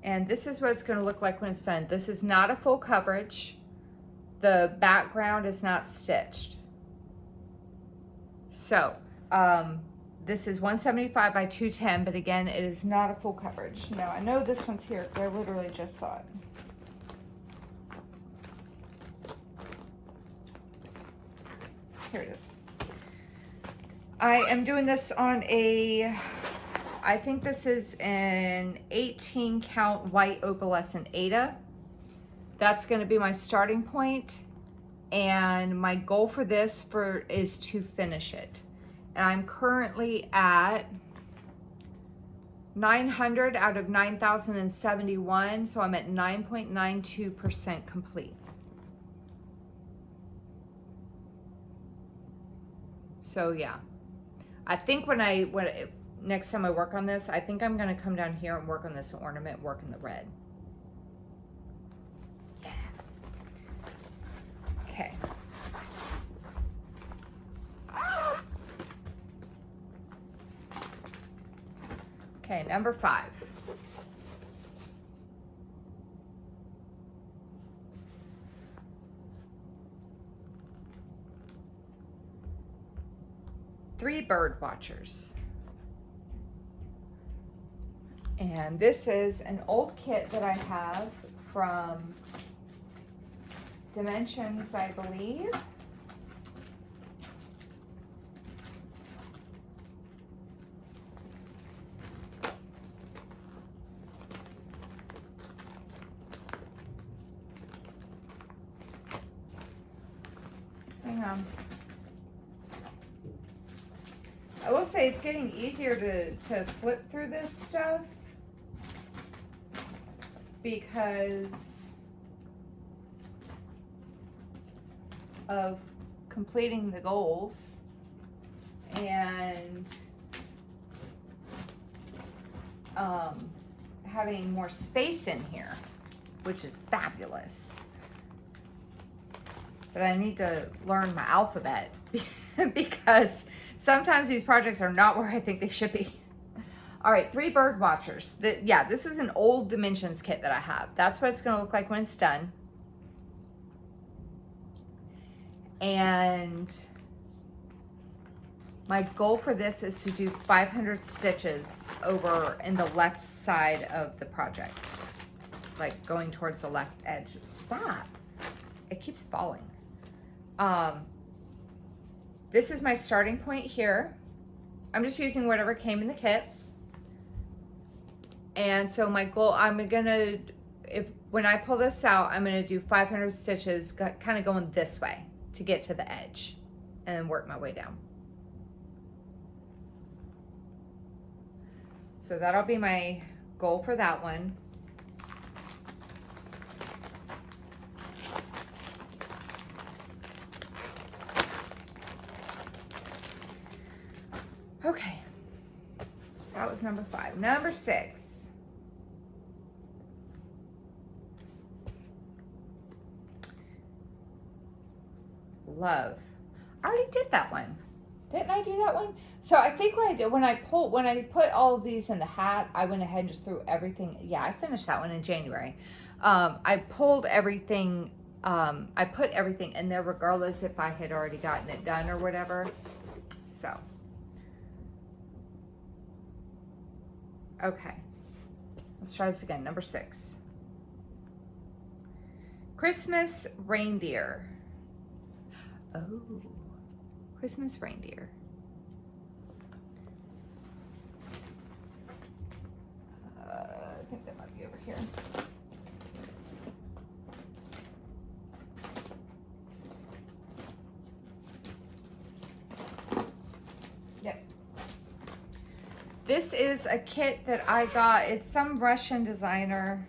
And this is what it's going to look like when it's done. This is not a full coverage. The background is not stitched. So, this is 175 by 210, but again, it is not a full coverage. Now, I know this one's here because I literally just saw it. here it is. I am doing this on a, I think this is an 18 count white opalescent Ada. That's going to be my starting point, and my goal for this is to finish it. And I'm currently at 900 out of 9,071, so I'm at 9.92% complete. So yeah, I think next time I work on this, I think I'm going to come down here and work on this ornament, work in the red. Yeah. Okay. Okay, number 5. Three bird watchers. And this is an old kit that I have from Dimensions, I believe. Hang on. I will say it's getting easier to flip through this stuff because of completing the goals and having more space in here, which is fabulous. But I need to learn my alphabet because sometimes these projects are not where I think they should be. All right, 3 bird watchers. Yeah, this is an old Dimensions kit that I have. That's what it's going to look like when it's done. And my goal for this is to do 500 stitches over in the left side of the project, like going towards the left edge. Stop. It keeps falling. This is my starting point here. I'm just using whatever came in the kit. And so my goal, when I pull this out, I'm gonna do 500 stitches, kind of going this way to get to the edge and then work my way down. So that'll be my goal for that one. Okay, that was number 5. Number 6. Love. I already did that one. Didn't I do that one? So I think what I did when I put all of these in the hat, I went ahead and just threw everything. Yeah, I finished that one in January. I pulled everything. I put everything in there regardless if I had already gotten it done or whatever. So. Okay, let's try this again. Number 6. Christmas reindeer. Oh, Christmas reindeer. I think that might be over here. Yep. This is a kit that I got. It's some Russian designer.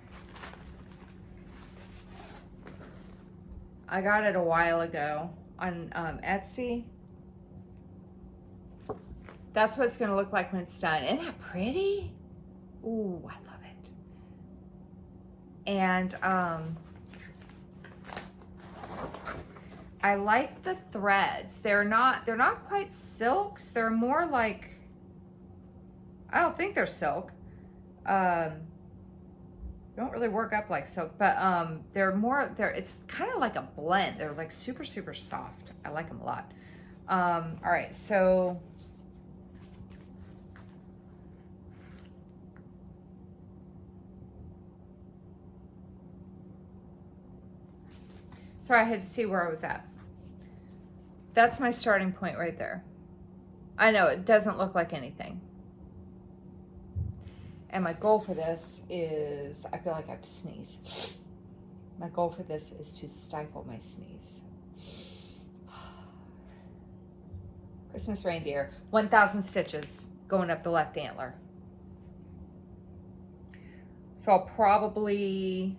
I got it a while ago on Etsy. That's what it's going to look like when it's done. Isn't that pretty? Ooh, I love it. And I like the threads. They're not quite silks. They're more like, I don't think they're silk. Don't really work up like silk, but it's kind of like a blend. They're like super, super soft. I like them a lot. All right, so sorry, I had to see where I was at. That's my starting point right there. I know it doesn't look like anything. And my goal for this is, I feel like I have to sneeze. My goal for this is to stifle my sneeze. Christmas reindeer, 1,000 stitches going up the left antler. So I'll probably,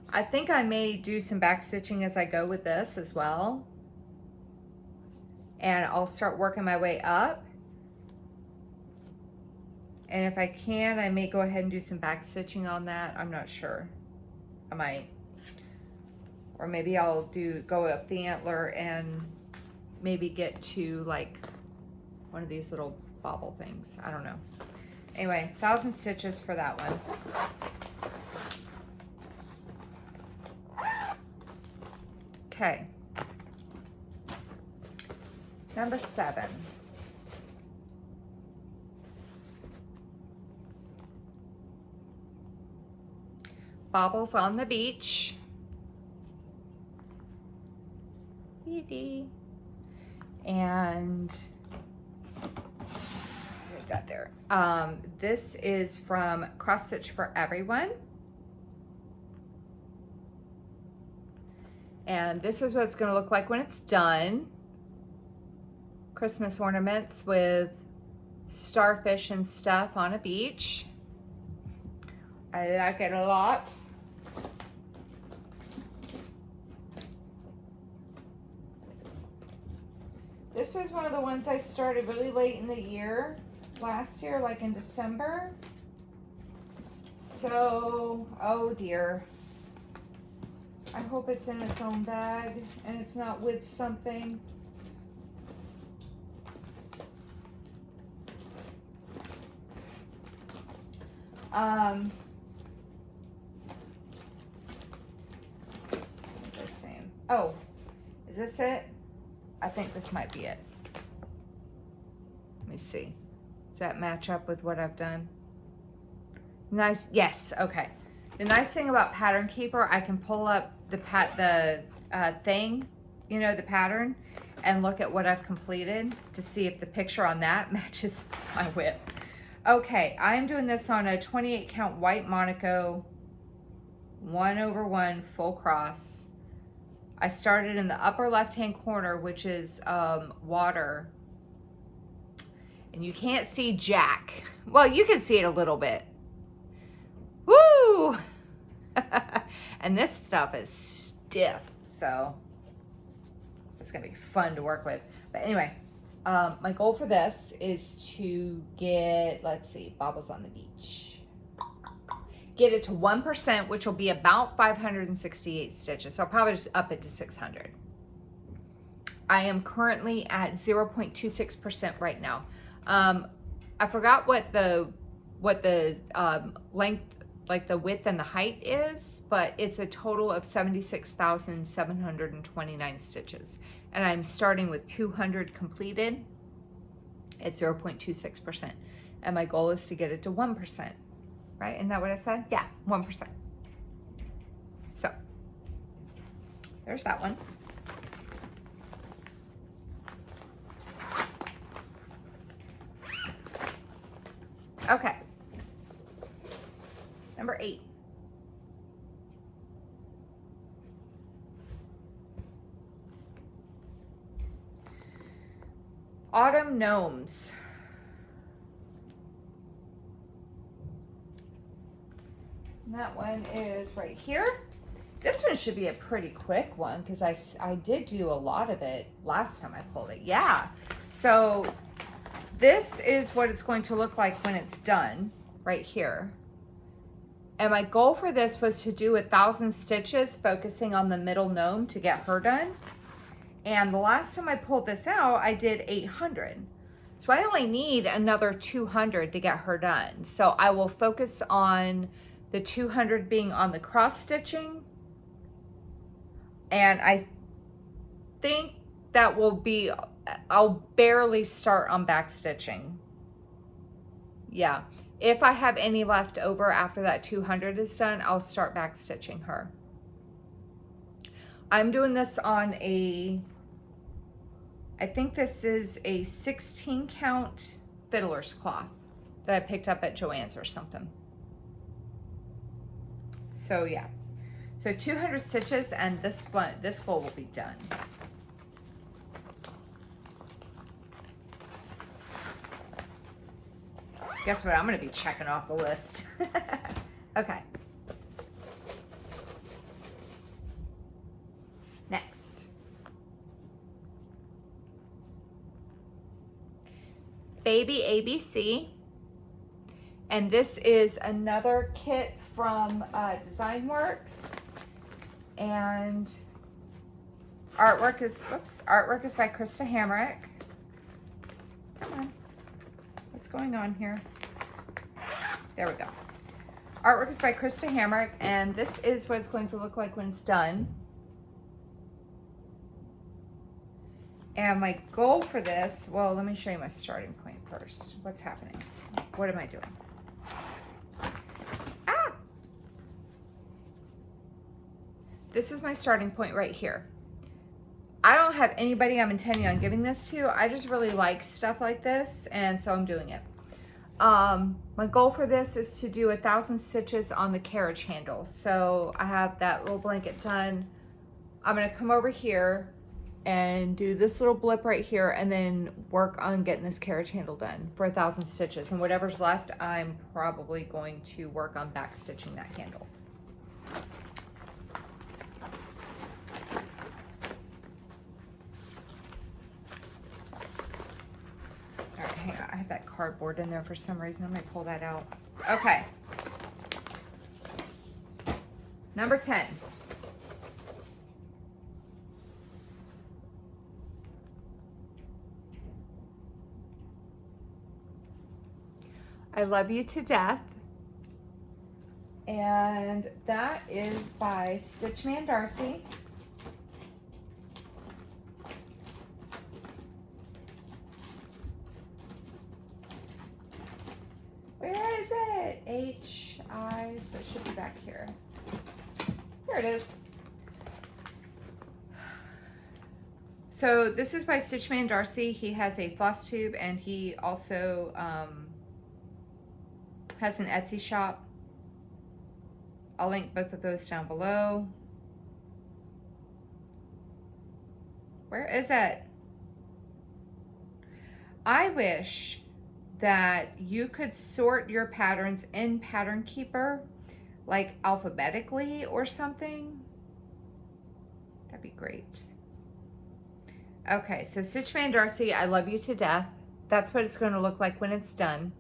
I think I may do some back stitching as I go with this as well. And I'll start working my way up. And if I can, I may go ahead and do some back stitching on that. I'm not sure. I might. Or maybe I'll go up the antler and maybe get to like one of these little bobble things. I don't know. Anyway, 1,000 stitches for that one. Okay. Number 7. Bobbles on the beach. And we got there. This is from Cross Stitch for Everyone. And this is what it's going to look like when it's done. Christmas ornaments with starfish and stuff on a beach. I like it a lot. This was one of the ones I started really late in the year, last year, like in December. So, oh dear. I hope it's in its own bag and it's not with something. What was I saying? Oh, is this it? I think this might be it. Let me see. Does that match up with what I've done? Nice. Yes. Okay. The nice thing about Pattern Keeper, I can pull up the thing, you know, the pattern, and look at what I've completed to see if the picture on that matches my whip. Okay, I'm doing this on a 28 count white Monaco 1/1 full cross. I started in the upper left-hand corner, which is water. And you can't see jack. Well, you can see it a little bit. Woo! And this stuff is stiff, so it's gonna be fun to work with. But anyway, my goal for this is to get, let's see, Bobbles on the Beach. Get it to 1%, which will be about 568 stitches. So I'll probably just up it to 600. I am currently at 0.26% right now. I forgot what the length, like the width and the height is, but it's a total of 76,729 stitches. And I'm starting with 200 completed at 0.26%. And my goal is to get it to 1%. Right? Isn't that what I said? Yeah, 1%. So, there's that one. Okay. Number 8. Autumn Gnomes. And that one is right here. This one should be a pretty quick one because I did do a lot of it last time I pulled it. Yeah. So this is what it's going to look like when it's done right here. And my goal for this was to do 1,000 stitches, focusing on the middle gnome to get her done. And the last time I pulled this out, I did 800. So I only need another 200 to get her done. So I will focus on the 200 being on the cross stitching. And I think that will be, I'll barely start on back stitching. Yeah. If I have any left over after that 200 is done, I'll start back stitching her. I'm doing this on a I think this is a 16 count fiddler's cloth that I picked up at Joann's or something. So yeah, so 200 stitches, and this goal will be done. Guess what I'm going to be checking off the list. Okay. Next. Baby ABC. And this is another kit from Design Works. And artwork is by Krista Hamrick. Come on. What's going on here? There we go. Artwork is by Krista Hamrick, and this is what it's going to look like when it's done. And my goal for this, well, let me show you my starting point first. What's happening? What am I doing? Ah! This is my starting point right here. I don't have anybody I'm intending on giving this to. I just really like stuff like this, and so I'm doing it. My goal for this is to do 1,000 stitches on the carriage handle. So I have that little blanket done. I'm gonna come over here and do this little blip right here, and then work on getting this carriage handle done for 1,000 stitches. And whatever's left, I'm probably going to work on back stitching that handle. All right, hang on, I have that cardboard in there for some reason. I'm gonna pull that out. Okay. Number 10. I Love You to Death. And that is by Stitchman Darcy. Where is it? H-I, so it should be back here. Here it is. So this is by Stitchman Darcy. He has a Flosstube, and he also has an Etsy shop. I'll link both of those down below. Where is it? I wish that you could sort your patterns in Pattern Keeper, like alphabetically or something. That'd be great. Okay, so Stitchman Darcy, I Love You to Death. That's what it's going to look like when it's done.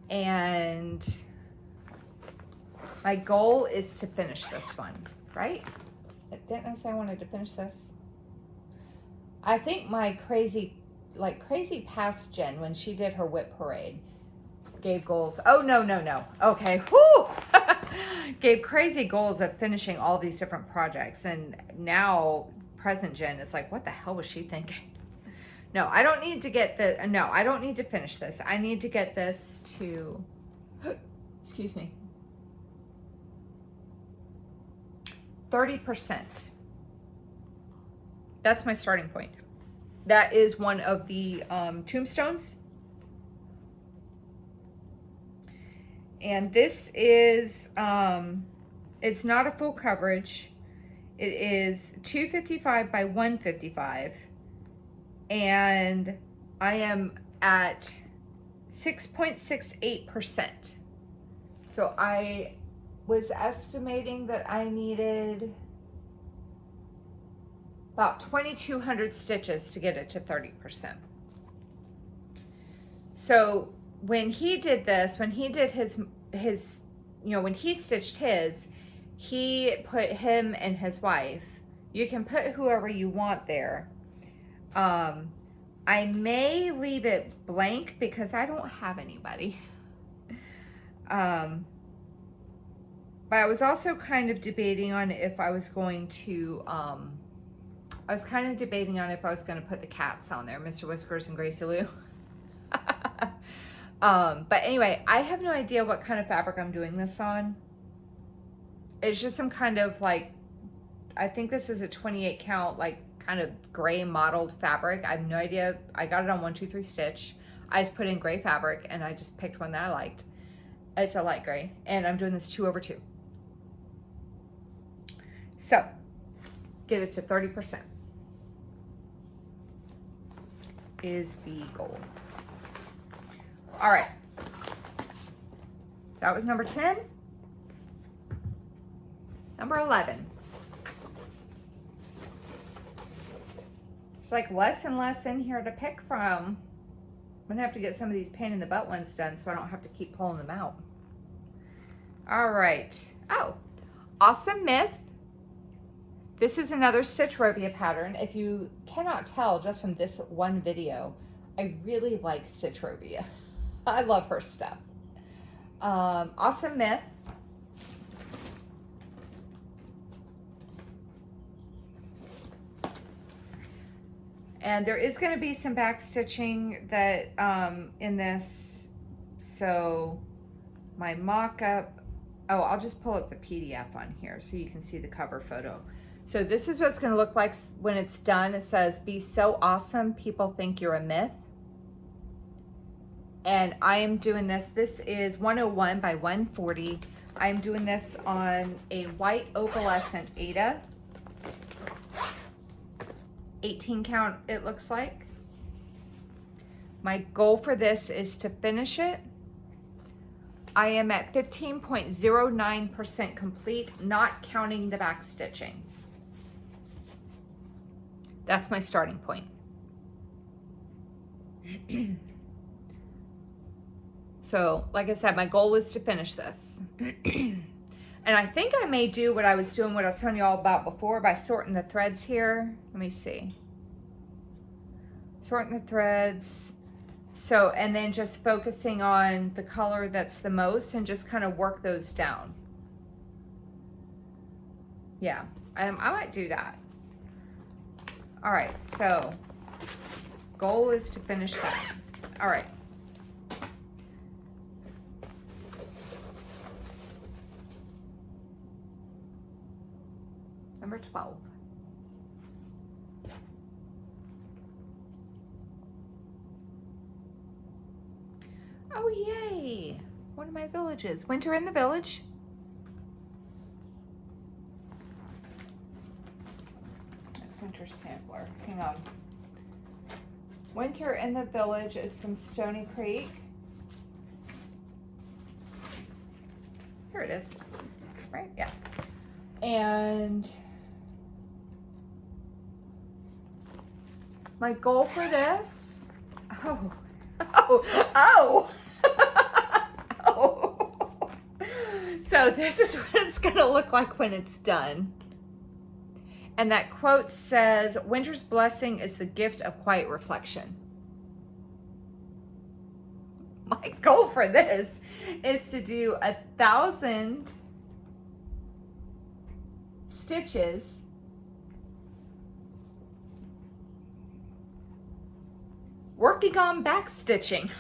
And my goal is to finish this one, right? Didn't I say I wanted to finish this? I think my crazy past Jen, when she did her whip parade, gave goals. Oh, no. Okay, whoo! Gave crazy goals of finishing all these different projects. And now present Jen is like, what the hell was she thinking? No, I don't need to get the, no, I don't need to finish this. I need to get this to, excuse me, 30%. That's my starting point. That is one of the tombstones. And this is, it's not a full coverage. It is 255 by 155. And I am at 6.68%. So I was estimating that I needed about 2,200 stitches to get it to 30%. So when he did this, when he did his, you know, when he stitched his, he put him and his wife. You can put whoever you want there. I may leave it blank because I don't have anybody. But I was also kind of debating on if I was going to, I was kind of debating on if I was going to put the cats on there, Mr. Whiskers and Gracie Lou. But anyway, I have no idea what kind of fabric I'm doing this on. It's just some kind of like I think this is a 28 count, like kind of gray mottled fabric. I have no idea. I got it on 1-2-3 stitch. I just put in gray fabric and I just picked one that I liked. It's a light gray, and I'm doing this 2/2. So get it to 30% is the goal. All right, that was number 10. Number 11. There's like less and less in here to pick from. I'm gonna have to get some of these pain in the butt ones done so I don't have to keep pulling them out. All right. Oh, Awesome Myth. This is another Stitch Rovia pattern. If you cannot tell just from this one video, I really like Stitch Rovia. I love her stuff. Awesome Myth. And there is going to be some back stitching that in this. So my mock-up, oh, I'll just pull up the PDF on here so you can see the cover photo. So this is what it's going to look like when it's done. It says, "Be so awesome, people think you're a myth." And I am doing this. This is 101 by 140. I'm doing this on a white opalescent Aida. 18 count, it looks like. My goal for this is to finish it. I am at 15.09% complete, not counting the back stitching. That's my starting point. So, like I said, my goal is to finish this. And I think I may do what I was doing, what I was telling you all about before, by sorting the threads here. Let me see. Sorting the threads. So, and then just focusing on the color that's the most and just kind of work those down. Yeah, I might do that. All right, so goal is to finish that. All right. Number 12. Oh, yay. One of my villages. Winter in the Village. That's Winter Sampler. Hang on. Winter in the Village is from Stony Creek. Here it is. Right? Yeah. And my goal for this, oh. So this is what it's gonna look like when it's done. And that quote says, "Winter's blessing is the gift of quiet reflection." My goal for this is to do 1,000 stitches working on back stitching.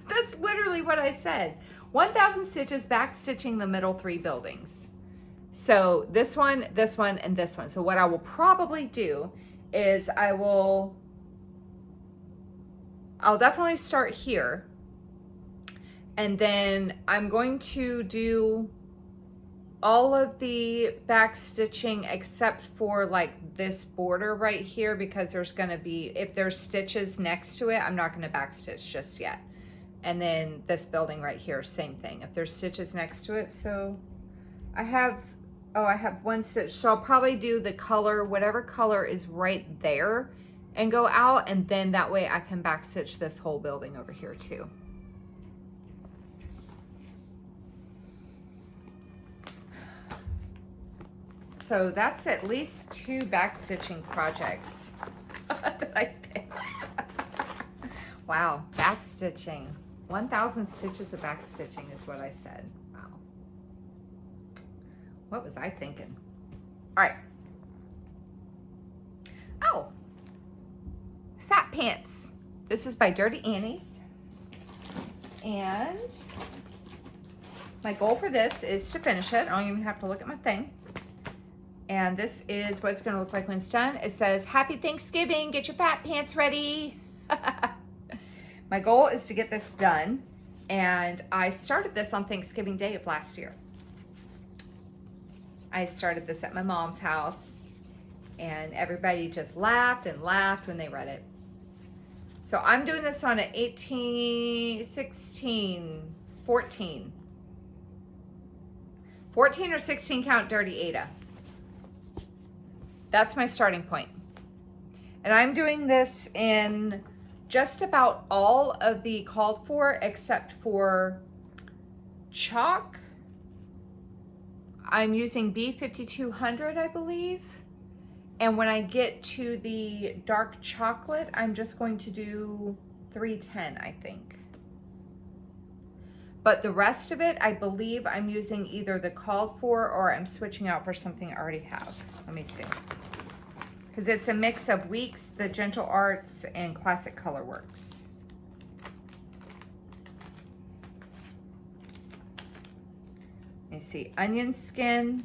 That's literally what I said. 1,000 stitches back stitching the middle 3 buildings. So this one, and this one. So what I will probably do is I'll definitely start here. And then I'm going to do all of the back stitching except for like this border right here, because there's going to be, if there's stitches next to it, I'm not going to back stitch just yet. And then this building right here, same thing, if there's stitches next to it. So I have 1 stitch, so I'll probably do the color, whatever color is right there, and go out, and then that way I can back stitch this whole building over here too. So that's at least 2 back stitching projects that I picked. Wow, back stitching. 1,000 stitches of back stitching is what I said. Wow. What was I thinking? All right. Oh, Fat Pants. This is by Dirty Annie's. And my goal for this is to finish it. I don't even have to look at my thing. And this is what it's gonna look like when it's done. It says, Happy Thanksgiving, get your fat pants ready. My goal is to get this done. And I started this on Thanksgiving Day of last year. I started this at my mom's house and everybody just laughed and laughed when they read it. So I'm doing this on an 18, 16, 14 or 16 count dirty Aida. That's my starting point. And I'm doing this in just about all of the called for except for chalk. I'm using B5200, I believe. And when I get to the dark chocolate, I'm just going to do 310, I think. But the rest of it, I believe I'm using either the called for or I'm switching out for something I already have. Let me see. Because it's a mix of Weeks, the Gentle Arts, and Classic Colorworks. Let me see, Onion Skin.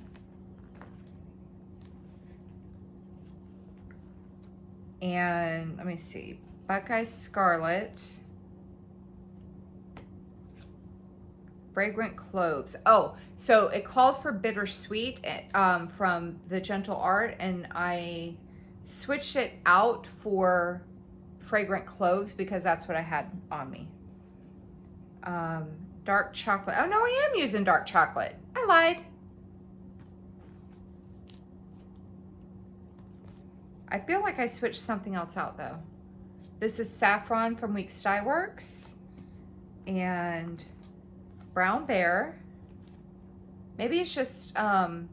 And let me see, Buckeye Scarlet. Fragrant Cloves. Oh, so it calls for Bittersweet from the Gentle Art, and I switched it out for Fragrant Cloves because that's what I had on me. Dark chocolate. Oh no, I am using dark chocolate. I lied. I feel like I switched something else out though. This is Saffron from Weeks Dye Works and Brown Bear. Maybe it's just, oh,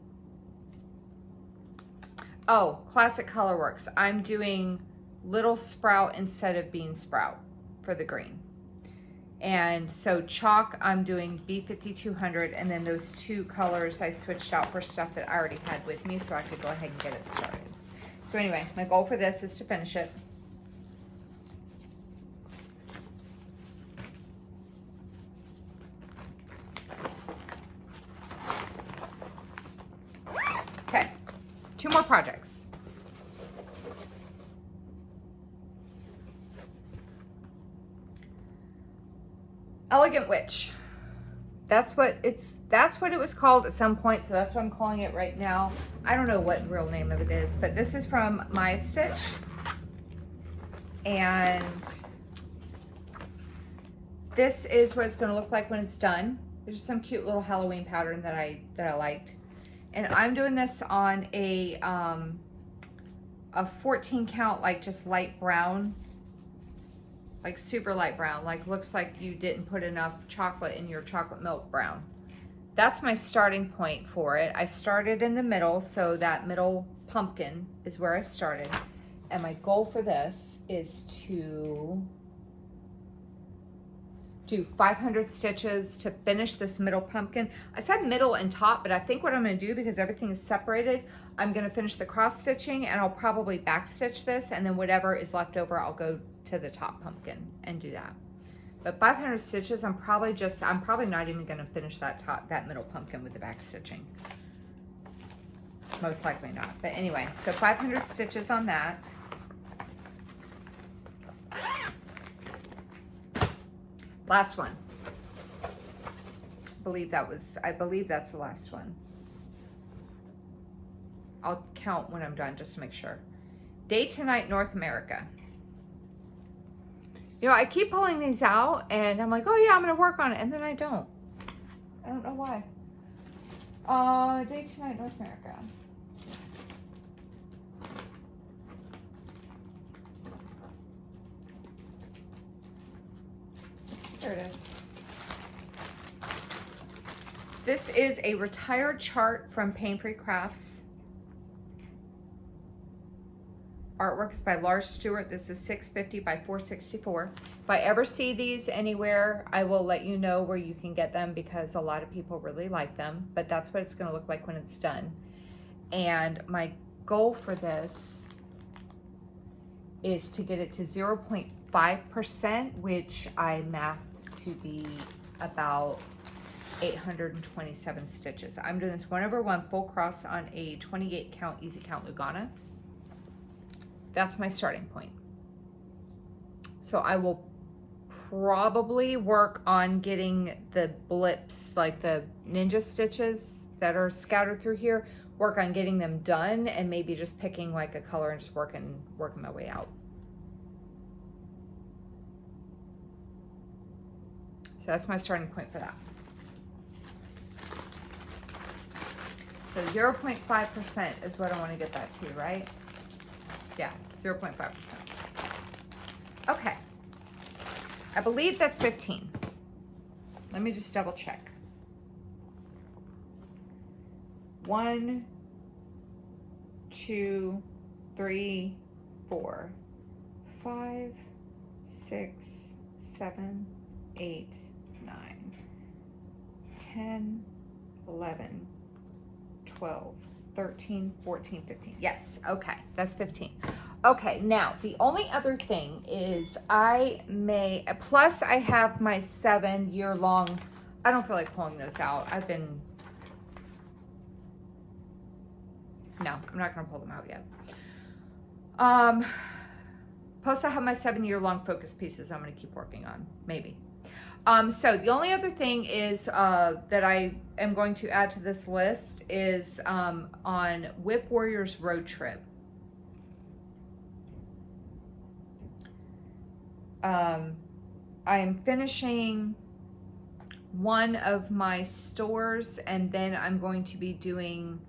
Classic Colorworks. I'm doing Little Sprout instead of Bean Sprout for the green. And so chalk, I'm doing B5200, and then those two colors I switched out for stuff that I already had with me so I could go ahead and get it started. So anyway, my goal for this is to finish it. Okay, 2 more projects. Elegant Witch. That's what it was called at some point, so that's what I'm calling it right now. I don't know what the real name of it is, but this is from My Stitch. And this is what it's going to look like when it's done. There's just some cute little Halloween pattern that I liked. And I'm doing this on a 14 count, like just light brown, like super light brown, like looks like you didn't put enough chocolate in your chocolate milk brown. That's my starting point for it. I started in the middle, so that middle pumpkin is where I started. And my goal for this is to do 500 stitches to finish this middle pumpkin. I said middle and top, but I think what I'm gonna do, because everything is separated, I'm gonna finish the cross stitching and I'll probably back stitch this, and then whatever is left over, I'll go to the top pumpkin and do that. But 500 stitches, I'm probably not even gonna finish that middle pumpkin with the back stitching. Most likely not, but anyway, so 500 stitches on that. Last one. I believe that's the last one. I'll count when I'm done just to make sure. Day to Night North America. You know, I keep pulling these out and I'm like, oh yeah, I'm gonna work on it, and then I don't. I don't know why. Day to Night North America. There it is. This is a retired chart from Pain Free Crafts. Artwork is by Lars Stewart. This is 650 by 464. If I ever see these anywhere, I will let you know where you can get them, because a lot of people really like them, but that's what it's going to look like when it's done. And my goal for this is to get it to 0.5%, which I mathed to be about 827 stitches. I'm doing this 1/1 full cross on a 28 count easy count Lugana. That's my starting point. So I will probably work on getting the blips, like the ninja stitches that are scattered through here, work on getting them done, and maybe just picking like a color and just working my way out. So that's my starting point for that. So 0.5% is what I want to get that to, right? Yeah, 0.5%. Okay. I believe that's 15. Let me just double check. 1, 2, 3, 4, 5, 6, 7, 8, 9, 10, 11, 12, 13, 14, 15. Yes, okay, that's 15. Okay, now the only other thing is plus I have my 7-year-long, I don't feel like pulling those out. No, I'm not gonna pull them out yet. Plus I have my 7-year-long focus pieces I'm gonna keep working on, maybe. So the only other thing is that I am going to add to this list is on Whip Warriors Road Trip. I am finishing one of my stores, and then I'm going to be doing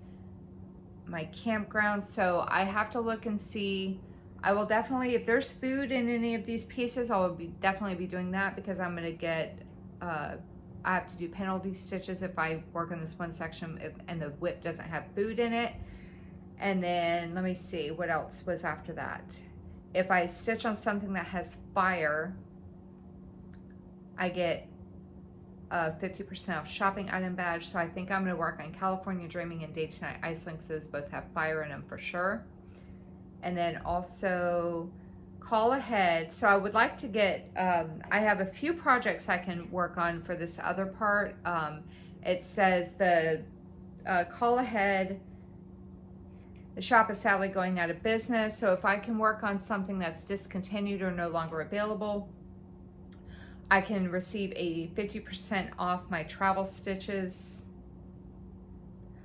my campground. So I have to look and see. I will definitely, if there's food in any of these pieces, I will definitely be doing that, because I'm going to get, I have to do penalty stitches if I work in this one section and the whip doesn't have food in it. And then let me see what else was after that. If I stitch on something that has fire, I get a 50% off shopping item badge. So I think I'm going to work on California Dreaming and Day to Night Ice Links. Those both have fire in them for sure. And then also Call Ahead. So I would like to get, I have a few projects I can work on for this other part. It says the Call Ahead, the shop is sadly going out of business. So if I can work on something that's discontinued or no longer available, I can receive a 50% off my travel stitches.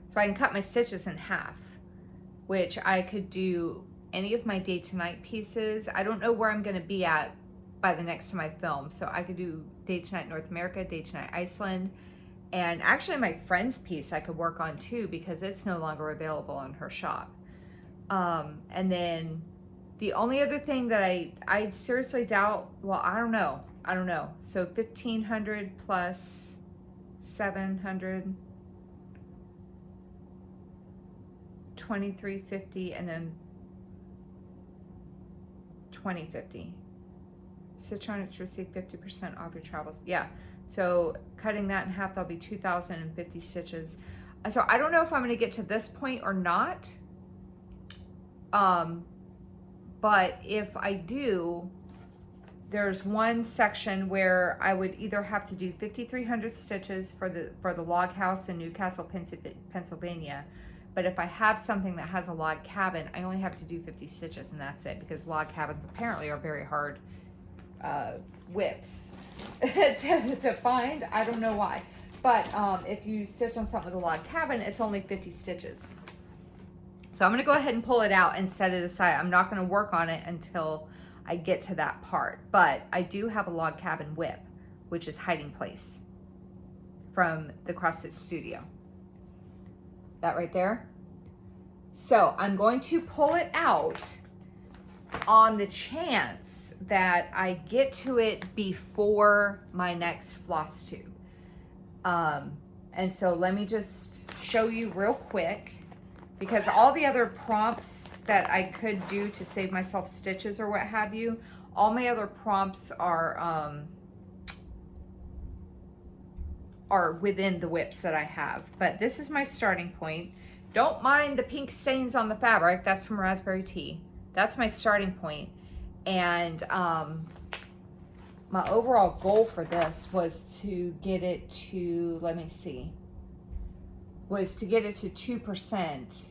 So I can cut my stitches in half, which I could do any of my day to night pieces. I don't know where I'm going to be at by the next time I film. So I could do Day to Night North America, Day to Night Iceland, and actually my friend's piece I could work on too, because it's no longer available in her shop. And then the only other thing that I seriously doubt, well, I don't know. So 1,500 plus 700, 2,350, and then 2,050. Stitch on it to receive 50% off your travels. Yeah. So cutting that in half, that'll be 2,050 stitches. So I don't know if I'm going to get to this point or not. But if I do, there's one section where I would either have to do 5,300 stitches for the log house in Newcastle, Pennsylvania. But if I have something that has a log cabin, I only have to do 50 stitches, and that's it, because log cabins apparently are very hard whips to find. I don't know why. But if you stitch on something with a log cabin, it's only 50 stitches. So I'm going to go ahead and pull it out and set it aside. I'm not going to work on it until I get to that part. But I do have a log cabin whip, which is Hiding Place from the Cross Stitch Studio. That right there. So I'm going to pull it out on the chance that I get to it before my next Flosstube. And so let me just show you real quick, because all the other prompts that I could do to save myself stitches or what have you, all my other prompts are within the whips that I have. But this is my starting point. Don't mind the pink stains on the fabric. That's from Raspberry Tea. That's my starting point. And my overall goal for this was to get it to, let me see, was to get it to 2%.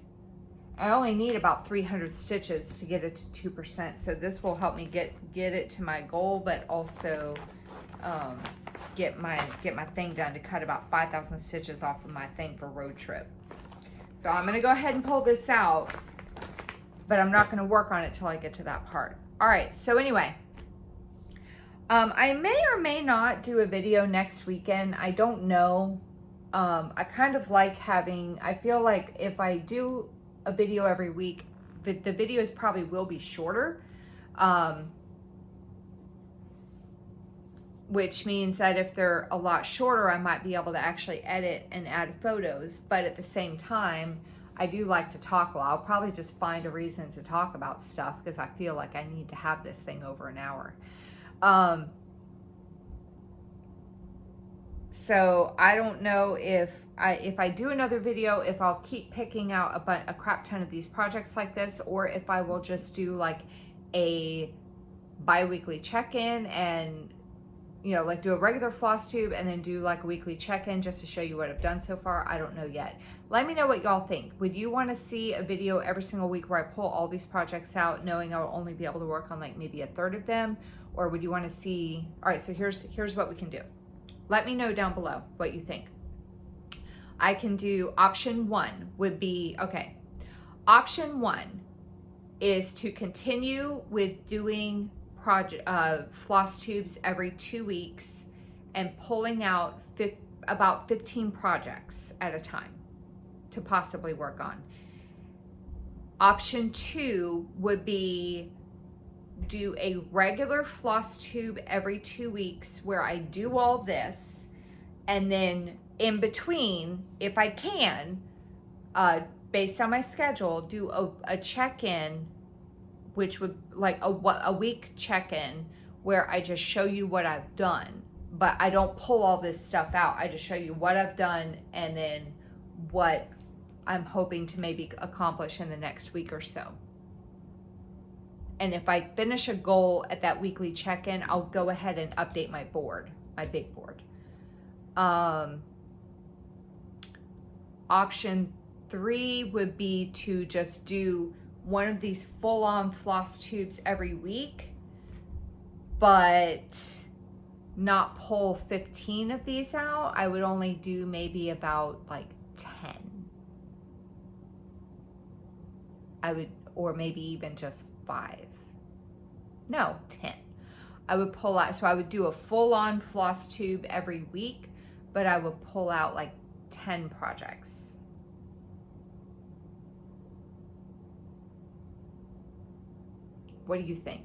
I only need about 300 stitches to get it to 2%. So this will help me get it to my goal, but also get my thing done to cut about 5,000 stitches off of my thing for road trip. So I'm gonna go ahead and pull this out, but I'm not gonna work on it till I get to that part. All right, so anyway, I may or may not do a video next weekend. I don't know. I kind of like having, I feel like if I do a video every week, the videos probably will be shorter. Which means that if they're a lot shorter, I might be able to actually edit and add photos. But at the same time, I do like to talk a lot. I'll probably just find a reason to talk about stuff because I feel like I need to have this thing over an hour. So I don't know if I do another video, if I'll keep picking out a crap ton of these projects like this, or if I will just do like a bi-weekly check-in and, you know, like do a regular floss tube and then do like a weekly check-in just to show you what I've done so far. I don't know yet. Let me know what y'all think. Would you want to see a video every single week where I pull all these projects out knowing I'll only be able to work on like maybe a third of them? Or would you want to see, all right, so here's what we can do. Let me know down below what you think. I can do option 1 would be, okay, option 1 is to continue with doing floss tubes every 2 weeks and pulling out about 15 projects at a time to possibly work on. Option 2 would be do a regular floss tube every 2 weeks where I do all this, and then in between, if I can, based on my schedule, do a check-in, which would like a week check-in where I just show you what I've done, but I don't pull all this stuff out. I just show you what I've done and then what I'm hoping to maybe accomplish in the next week or so. And if I finish a goal at that weekly check-in, I'll go ahead and update my board, my big board. Option 3 would be to just do one of these full-on floss tubes every week, but not pull 15 of these out. I would only do maybe about like 10. I would, or maybe even just 5. No, 10. I would pull out, so I would do a full-on floss tube every week, but I would pull out like 10 projects. What do you think?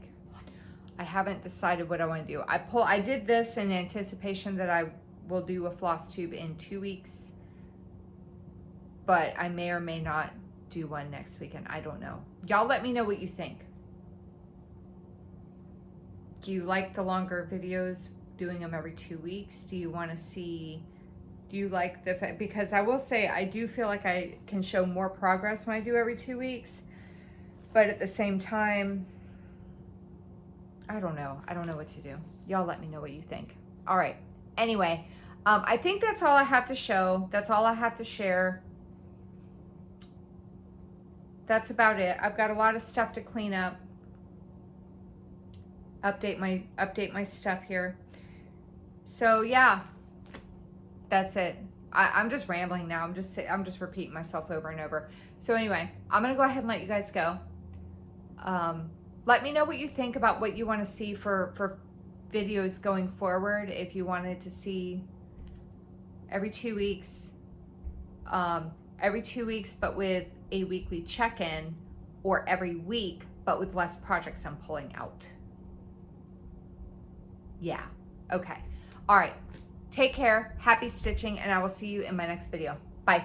I haven't decided what I want to do. I did this in anticipation that I will do a floss tube in 2 weeks, but I may or may not do one next weekend. I don't know. Y'all let me know what you think. Do you like the longer videos, doing them every 2 weeks? Do you want to see, do you like the, because I will say I do feel like I can show more progress when I do every 2 weeks, but at the same time, I don't know. I don't know what to do. Y'all let me know what you think. All right. Anyway, I think that's all I have to show. That's all I have to share. That's about it. I've got a lot of stuff to clean up. Update my stuff here. So yeah, that's it. I'm just rambling now. I'm just repeating myself over and over. So anyway, I'm gonna go ahead and let you guys go. Let me know what you think about what you want to see for videos going forward. If you wanted to see every 2 weeks, but with a weekly check-in, or every week, but with less projects I'm pulling out. Yeah, okay. All right, take care, happy stitching, and I will see you in my next video. Bye.